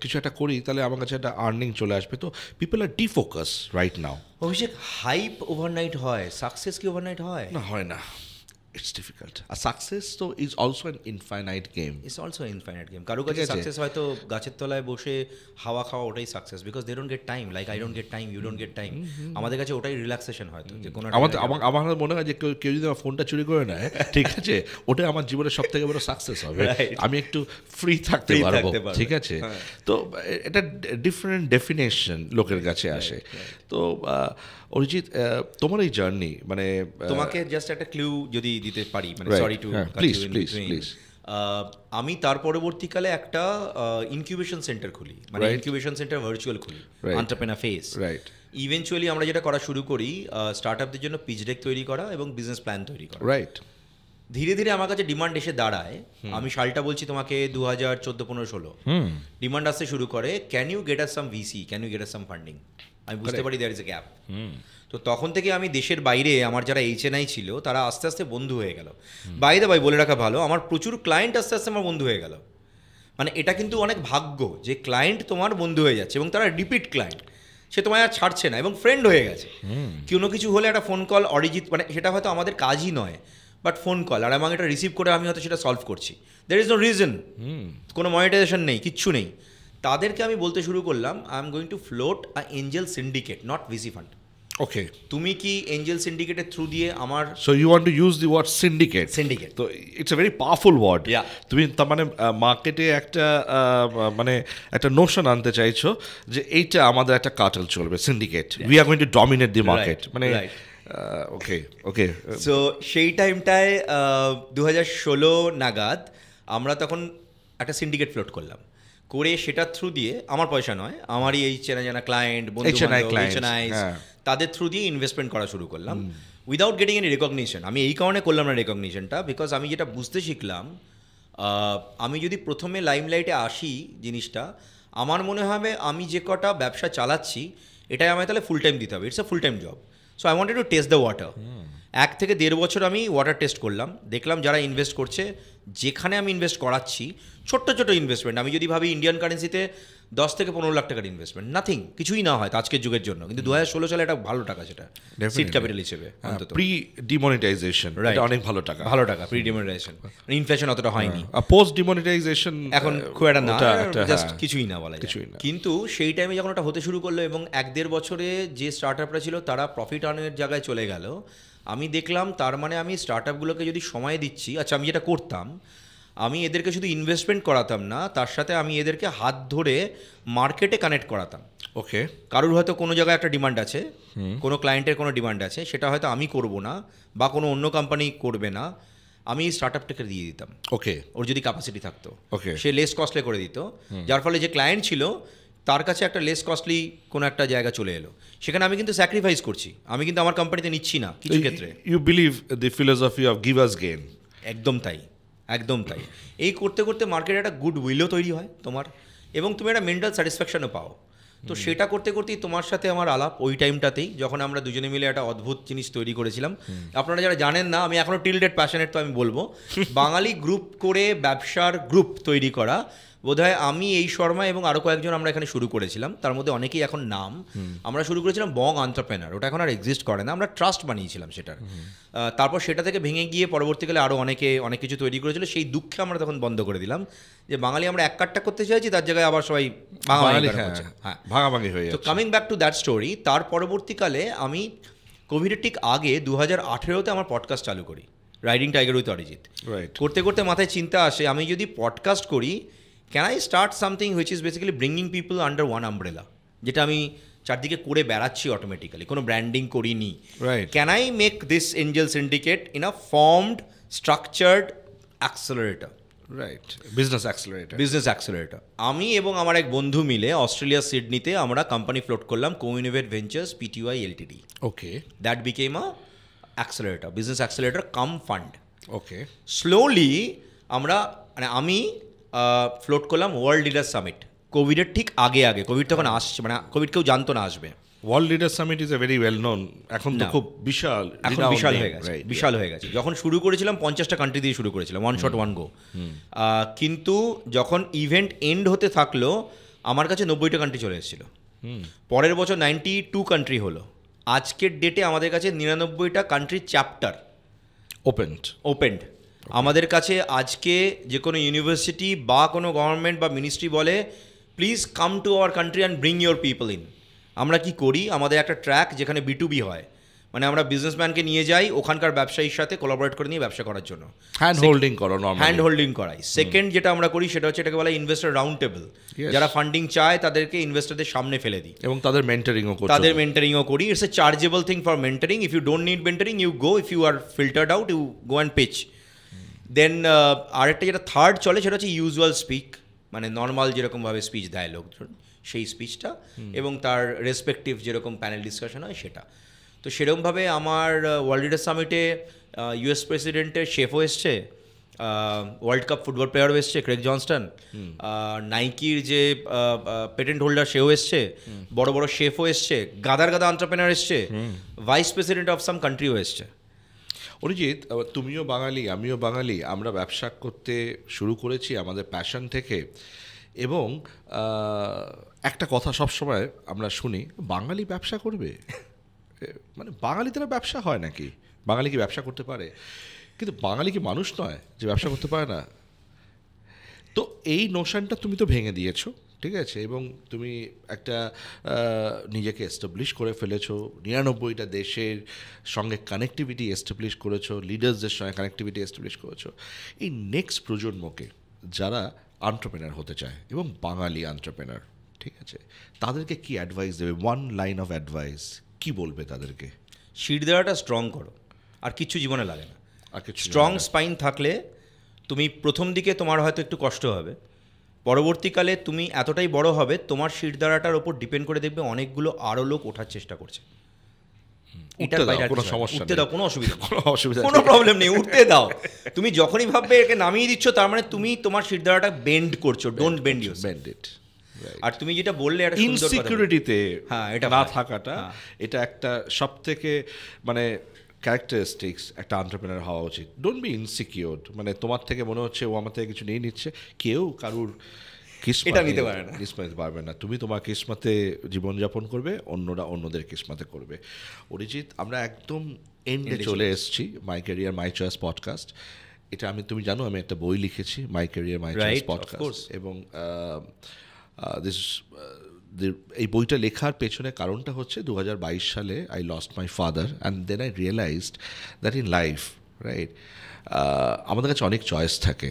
কিছু একটা করি, তাহলে আমার কাছে একটা আর্নিং চলে আসবে। তো পিপল আর ডিফোকাস রাইট নাও।
অভিষেক, হাইপ ওভারনাইট হয়, সাকসেস কি ওভারনাইট হয়?
না, হয় না। It's difficult. আর সাকসেস তো is also an infinite game.
It's also infinite game. কারো কাছে সাকসেস হয়তো গাছের তলায় বসে হাওয়া খাওয়া, ওটাই success, because they don't get time, like I don't get time, you don't get time. আমাদের কাছে ওটাই রিল্যাক্সেশন হয়তো, যে কোনো
আমার মনে হয় যে কেউ যদি আমার ফোনটা চুরি করে নেয়, ঠিক আছে, ওটাই আমার জীবনের সব থেকে বড় সাকসেস হবে। আমি একটু ফ্রি থাকতে পারবো, ঠিক আছে। তো এটা ডিফারেন্ট ডেফিনেশন লোকের কাছে আসে। তো অরিজিৎ, তোমার এই জার্নি, মানে
তোমাকে জাস্ট একটা ক্লু যদি দিতে পারি, মানে সরি টু
প্লিজ।
আমি তার পরবর্তীকালে একটা ইনকিউবেশন সেন্টার খুলি, মানে ইনকিউবেশন সেন্টার ভার্চুয়াল খুলি, এন্টারপ্রেনার ফেস।
রাইট।
ইভেনচুয়ালি আমরা যেটা করা শুরু করি, স্টার্টআপদের জন্য পিচ ডেক তৈরি করা এবং বিজনেস প্ল্যান তৈরি করা।
রাইট।
ধীরে ধীরে আমার কাছে ডিমান্ড এসে দাঁড়ায়, আমি সালটা বলছি তোমাকে 2014-15-16, ডিমান্ড আসতে শুরু করে, can you get us some VC, can you get us some funding. আমি বুঝতে পারি দেয়ার ইজ এ গ্যাপ। তো তখন থেকে আমি দেশের বাইরে আমার যারা HNI ছিল তারা আস্তে আস্তে বন্ধু হয়ে গেল। বাইরে ভাই বলে রাখা ভালো, আমার প্রচুর ক্লায়েন্ট আস্তে আস্তে আমার বন্ধু হয়ে গেল। মানে এটা কিন্তু অনেক ভাগ্য যে ক্লায়েন্ট তোমার বন্ধু হয়ে যাচ্ছে এবং তারা রিপিট ক্লায়েন্ট, সে তোমায় আর ছাড়ছে না এবং ফ্রেন্ড হয়ে গেছে। কোনো কিছু হলে একটা ফোন কল, অরিজিৎ, মানে সেটা হয়তো আমাদের কাজই নয়, বাট ফোন কল, আর আমাকে এটা রিসিভ করে আমি হয়তো সেটা সলভ করছি। দের ইজ নো রিজন, কোনো মনিটাইজেশন নেই, কিচ্ছু নেই। তাদেরকে আমি বলতে শুরু করলাম, I am going to float a angel syndicate, not VC fund.
Okay,
তুমি কি এঞ্জেল সিন্ডিকেটের থ্রু দিয়ে আমার,
so you want to use the word syndicate. তো it's a very powerful word. তুমি তার মানে মার্কেটে একটা মানে একটা নোশন আনতে চাইছো যে এইটা আমাদের একটা কার্টেল চলবে, syndicate, we are going to dominate the market, মানে ওকে।
সো সেই টাইমটায় 2016 নাগাদ আমরা তখন একটা সিন্ডিকেট ফ্লোট করলাম, করে সেটার থ্রু দিয়ে, আমার পয়সা নয়, আমারই এই চেনা জানা ক্লায়েন্ট, HNI, তাদের থ্রু দিয়ে ইনভেস্টমেন্ট করা শুরু করলাম উইদাউট গেটিং এনি রেকগনিশন। আমি এই কারণে করলাম না রেকগনিশনটা, বিকজ আমি যেটা বুঝতে শিখলাম, আমি যদি প্রথমে লাইমলাইটে আসি জিনিসটা, আমার মনে হবে আমি যে কটা ব্যবসা চালাচ্ছি এটাই আমায় তাহলে ফুল টাইম দিতে হবে, it's a full time job. So I wanted to test the water. 1 থেকে 1.5 বছর আমি ওয়াটার টেস্ট করলাম, দেখলাম যারা ইনভেস্ট করছে, যেখানে আমি ইনভেস্ট করাচ্ছি ছোট্ট ছোটো ইনভেস্টমেন্ট, আমি যদি ভাবি ইন্ডিয়ান কারেন্সিতে 10 থেকে 15 লাখ টাকার ইনভেস্টমেন্ট, নাথিং, কিছুই না হয় আজকের যুগের জন্য, কিন্তু 2016 সালে এটা ভালো টাকা, সেটা সিড ক্যাপিটাল হিসেবে অন্তত।
প্রি ডিমনিটাইজেশন এটা অনেক ভালো টাকা,
প্রি ডিমনিটাইজেশন, ইনফ্লেশন অতটা হয়নি।
পোস্ট ডিমনিটাইজেশন
এখন খুব একটা না, জাস্ট কিছুই না বলা যায়। কিন্তু সেই টাইমে যখন ওটা হতে শুরু করলো এবং 1-1.5 বছরে যে স্টার্টআপরা ছিল তারা প্রফিট আর্নের জায়গায় চলে গেল, আমি দেখলাম তার মানে আমি স্টার্টআপগুলোকে যদি সময় দিচ্ছি, আচ্ছা আমি যেটা করতাম, আমি এদেরকে শুধু ইনভেস্টমেন্ট করাতাম না, তার সাথে আমি এদেরকে হাত ধরে মার্কেটে কানেক্ট করাতাম।
ওকে,
কারোর হয়তো কোনো জায়গায় একটা ডিমান্ড আছে, কোনো ক্লায়েন্টের কোনো ডিমান্ড আছে, সেটা হয়তো আমি করব না বা কোনো অন্য কোম্পানি করবে না, আমি স্টার্টআপটাকে দিয়ে দিতাম।
ওকে,
ওর যদি ক্যাপাসিটি থাকতো,
ওকে,
সে লেস কস্টলি করে দিত, যার ফলে যে ক্লায়েন্ট ছিল তার কাছে একটা লেস কস্টলি কোনো একটা জায়গা চলে এলো। সেখানে আমি কিন্তু স্যাক্রিফাইস করছি, আমি কিন্তু আমার কোম্পানিতে নিচ্ছি না কিছু ক্ষেত্রে।
You believe the philosophy of give us gain.
একদম তাই, একদম তাই। এই করতে করতে মার্কেটে একটা গুড উইলও তৈরি হয় তোমার, এবং তুমি একটা মেন্টাল স্যাটিসফ্যাকশনও পাও। তো সেটা করতে করতেই তোমার সাথে আমার আলাপ ওই টাইমটাতেই, যখন আমরা দুজনে মিলে একটা অদ্ভুত জিনিস তৈরি করেছিলাম। আপনারা যারা জানেন না, আমি এখনও টিল ডেট প্যাশনেট, তো আমি বলবো, বাঙালি গ্রুপ করে ব্যবসার গ্রুপ তৈরি করা। বোধহয় আমি, এই শর্মা এবং আরও কয়েকজন আমরা এখানে শুরু করেছিলাম, তার মধ্যে অনেকেই এখন নাম। আমরা শুরু করেছিলাম বং এন্টারপ্রেনার, ওটা এখন আর এক্সিস্ট করে না, আমরা ট্রাস্ট বানিয়েছিলাম সেটার। তারপর সেটা থেকে ভেঙে গিয়ে পরবর্তীকালে আরও অনেকে অনেক কিছু তৈরি করেছিল, সেই দুঃখে আমরা তখন বন্ধ করে দিলাম যে বাঙালি আমরা এক কাটটা করতে চাইছি, তার জায়গায় আবার সবাই
ভাগাভাগি হয়ে যাচ্ছে।
তো coming back to that story, তার পরবর্তীকালে আমি কোভিডের ঠিক আগে 2018-তে আমার পডকাস্ট চালু করি, রাইডিং টাইগার উইথ অরিজিৎ। করতে করতে মাথায় চিন্তা আসে, আমি যদি পডকাস্ট করি, can I start something which is basically bringing people under one umbrella, যেটা আমি চারদিকে করে বেড়াচ্ছি অটোমেটিক্যালি, কোনো ব্র্যান্ডিং করিনি। Can I make this Angel syndicate in a formed structured accelerator,
right, business
accelerator. আমি এবং আমার এক বন্ধু মিলে অস্ট্রেলিয়া সিডনিতে আমরা কোম্পানি ফ্লোট করলাম, Coinnovate ventures PTY LTD.
Okay,
that became a accelerator, business accelerator cum fund.
Okay,
slowly আমরা, মানে আমি ফ্লোট করলাম ওয়ার্ল্ড লিডার সামিট কোভিডের ঠিক আগে, কোভিড তখন আসছে, মানে কোভিড কেউ জানতো না আসবে।
World leader summit is a very well known, এখন তো খুব বিশাল,
এখন বিশাল হয়ে গেছে, বিশাল হয়ে গেছে। যখন শুরু করেছিলাম 50টা কান্ট্রি দিয়ে শুরু করেছিলাম, ওয়ান শট ওয়ান গো। কিন্তু যখন ইভেন্ট এন্ড হতে থাকলো আমার কাছে 90টা কান্ট্রি চলে এসেছিল। পরের বছর 92 কান্ট্রি হলো। আজকের ডেটে আমাদের কাছে 99টা কান্ট্রির চ্যাপ্টার ওপেন্ড। আমাদের কাছে আজকে যে কোনো ইউনিভার্সিটি বা কোনো গভর্নমেন্ট বা মিনিস্ট্রি বলে please come to our country and bring your people in. আমরা কি করি, আমাদের একটা ট্র্যাক যেখানে B2B হয়, মানে আমরা বিজনেসম্যানকে নিয়ে যাই ওখানকার ব্যবসায়ীর সাথে কোলাবোরেট করে নিয়ে ব্যবসা করার জন্য, হ্যান্ড হোল্ডিং করাই। সেকেন্ড যেটা আমরা করি সেটা হচ্ছে এটাকে বলা ইনভেস্টর রাউন্ড টেবল। যারা ফান্ডিং চায় তাদেরকে ইনভেস্টরদের সামনে ফেলে দিই
এবং তাদের
মেন্টারিংও করি। It's a chargeable thing for mentoring. If you don't need mentoring you go, if you are filtered out you go and pitch. Then আরেকটা যেটা থার্ড চলে সেটা হচ্ছে ইউজুয়াল স্পিক, মানে নর্মাল যেরকমভাবে স্পিচ দেয় লোকজন সেই স্পিচটা, এবং তার রেসপেক্টিভ যেরকম প্যানেল ডিসকাশন হয় সেটা। তো সেরকমভাবে আমার ওয়ার্ল্ড লিডার সামিটে US প্রেসিডেন্টের শেফও এসছে, ওয়ার্ল্ড কাপ ফুটবল প্লেয়ারও এসছে ক্রেগ জনস্টন, নাইকির যে পেটেন্ট হোল্ডার সেও এসছে, বড় বড় শেফও এসছে, গাদার এন্টারপ্রেনার এসছে, ভাইস প্রেসিডেন্ট অফ সাম কান্ট্রিও এসছে।
অরিজিৎ, তুমিও বাঙালি, আমিও বাঙালি, আমরা ব্যবসা করতে শুরু করেছি আমাদের প্যাশন থেকে, এবং একটা কথা সবসময় আমরা শুনি, বাঙালি ব্যবসা করবে, মানে বাঙালিদের ব্যবসা হয় নাকি, বাঙালি কি ব্যবসা করতে পারে? কিন্তু বাঙালি কি মানুষ নয় যে ব্যবসা করতে পারে না? তো এই নোশনটা তুমি তো ভেঙে দিয়েছো, ঠিক আছে, এবং তুমি একটা নিজেকে এস্টাবলিশ করে ফেলেছো, 99টা দেশের সঙ্গে কানেক্টিভিটি এস্টাবলিশ করেছো, লিডার্সদের সঙ্গে কানেক্টিভিটি এস্টাবলিশ করেছো। এই নেক্সট প্রজন্মকে যারা এন্টারপ্রেনার হতে চায় এবং বাঙালি এন্টারপ্রেনার, ঠিক আছে, তাদেরকে কি অ্যাডভাইস দেবে? ওয়ান লাইন অফ অ্যাডভাইস কি বলবে তাদেরকে?
শির দেওয়াটা স্ট্রং করো, আর কিছু জীবনে লাগে না। স্ট্রং স্পাইন থাকলে তুমি প্রথম দিকে তোমার হয়তো একটু কষ্ট হবে, পরবর্তীকালে তুমি এতটাই বড় হবে তোমার শির দ্বারাটার ওপর ডিপেন্ড করে দেখবে অনেকগুলো আরও লোক ওঠার চেষ্টা করছে। উঠতে দাও, কোনো প্রবলেম নেই, উঠতে দাও। তুমি যখনই ভাববে একে নামিয়ে দিচ্ছ তার মানে তুমি তোমার শির দ্বারাটা বেন্ড করছো। ডোন্ট বেন্ড ইট। আর তুমি যেটা বললে একটা
ইনসিকিউরিটিতে এটা না থাকাটা, এটা একটা সবথেকে মানে ক্যারেক্টারিস্টিক্স একটা এন্টারপ্রেনার হওয়া উচিত। ডোন্ট বি ইনসিকিউরড, মানে তোমার থেকে মনে হচ্ছে ও আমার থেকে কিছু নিয়ে নিচ্ছে, কেউ কারুর কিসমত নিতে পারবে না। তুমি তোমার কিসমতে জীবনযাপন করবে, অন্যরা অন্যদের কিসমতে করবে। অরিজিৎ, আমরা একদম এন্ডে চলে এসেছি my career my choice podcast. এটা তুমি জানো আমি একটা বই লিখেছি, my career my choice podcast, এবং এই বইটা লেখার পেছনে কারণটা হচ্ছে 2022 সালে I lost my father and then I realized that in life, right, আমাদের কাছে অনেক চয়েস থাকে,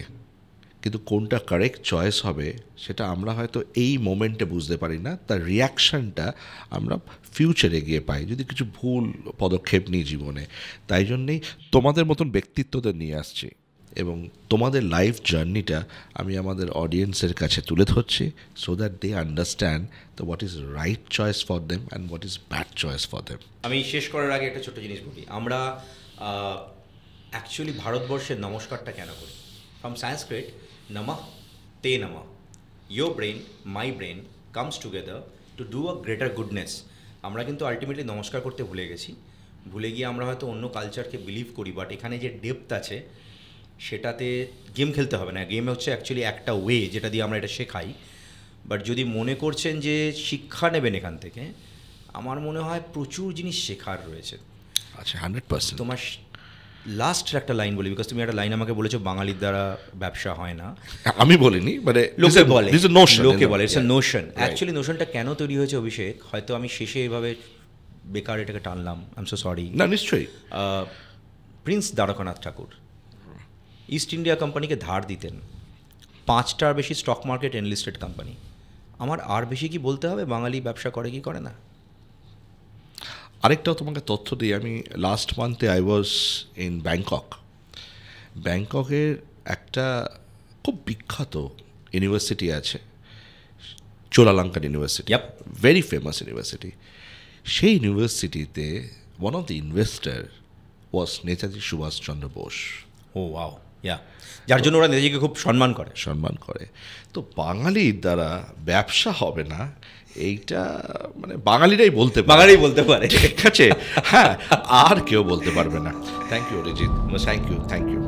কিন্তু কোনটা কারেক্ট চয়েস হবে সেটা আমরা হয়তো এই মোমেন্টে বুঝতে পারি না, তার রিয়াকশানটা আমরা ফিউচারে গিয়ে পাই যদি কিছু ভুল পদক্ষেপ নিই জীবনে। তাই জন্যেই তোমাদের মতন ব্যক্তিত্বদের নিয়ে আসছি, এবং তোমাদের লাইফ জার্নিটা আমি আমাদের অডিয়েন্সের কাছে তুলে ধরছি, so that they understand the what is right choice for them and what is bad choice for them.
আমি শেষ করার আগে একটা ছোট্ট জিনিস বলি, আমরা অ্যাকচুয়ালি ভারতবর্ষের নমস্কারটা কেন করি? ফ্রম সংস্কৃত নমঃ তে নমঃ, your brain my brain comes together to do a greater goodness. আমরা কিন্তু আলটিমেটলি নমস্কার করতে ভুলে গেছি, ভুলে গিয়ে আমরা হয়তো অন্য কালচারকে বিলিভ করি, বাট এখানে যে ডেপথ আছে সেটাতে গেম খেলতে হবে না। গেম হচ্ছে অ্যাকচুয়ালি একটা ওয়ে যেটা দিয়ে আমরা এটা শেখাই, বাট যদি মনে করছেন যে শিক্ষা নেবেন এখান থেকে, আমার মনে হয় প্রচুর জিনিস শেখার রয়েছে।
আচ্ছা, 100%।
তোমার লাস্ট একটা লাইন বলি, বিকজ তুমি একটা লাইন আমাকে বলেছো বাঙালির দ্বারা ব্যবসা হয় না।
আমি বলিনি, মানে
লোকে বলে it's a notion.
Right.
Actually নোশনটা কেন তৈরি হয়েছে অভিষেক, হয়তো আমি শেষে এভাবে বেকার এটাকে টানলাম, আই এম সো সরি।
না, নিশ্চয়ই।
প্রিন্স দ্বারকানাথ ঠাকুর ইস্ট ইন্ডিয়া কোম্পানিকে ধার দিতেন, 5টার বেশি স্টক মার্কেট এনলিস্টেড কোম্পানি। আমার আর বেশি কি বলতে হবে বাঙালি ব্যবসা করে কি করে না?
আরেকটাও তোমাকে তথ্য দিই, আমি লাস্ট মান্থে আই ওয়াজ ইন ব্যাংককের একটা খুব বিখ্যাত ইউনিভার্সিটি আছে, Chulalongkorn university, very famous university. সেই ইউনিভার্সিটিতে one of the investor was Netaji Subhas Chandra Bose.
Oh wow, যার জন্য ওরা নিজেকে খুব সম্মান করে।
তো বাঙালির দ্বারা ব্যবসা হবে না এইটা মানে বাঙালিরাই বলতে
পারে,
ঠিক আছে? হ্যাঁ, আর কেউ বলতে পারবে না। Thank you Arijit, thank you.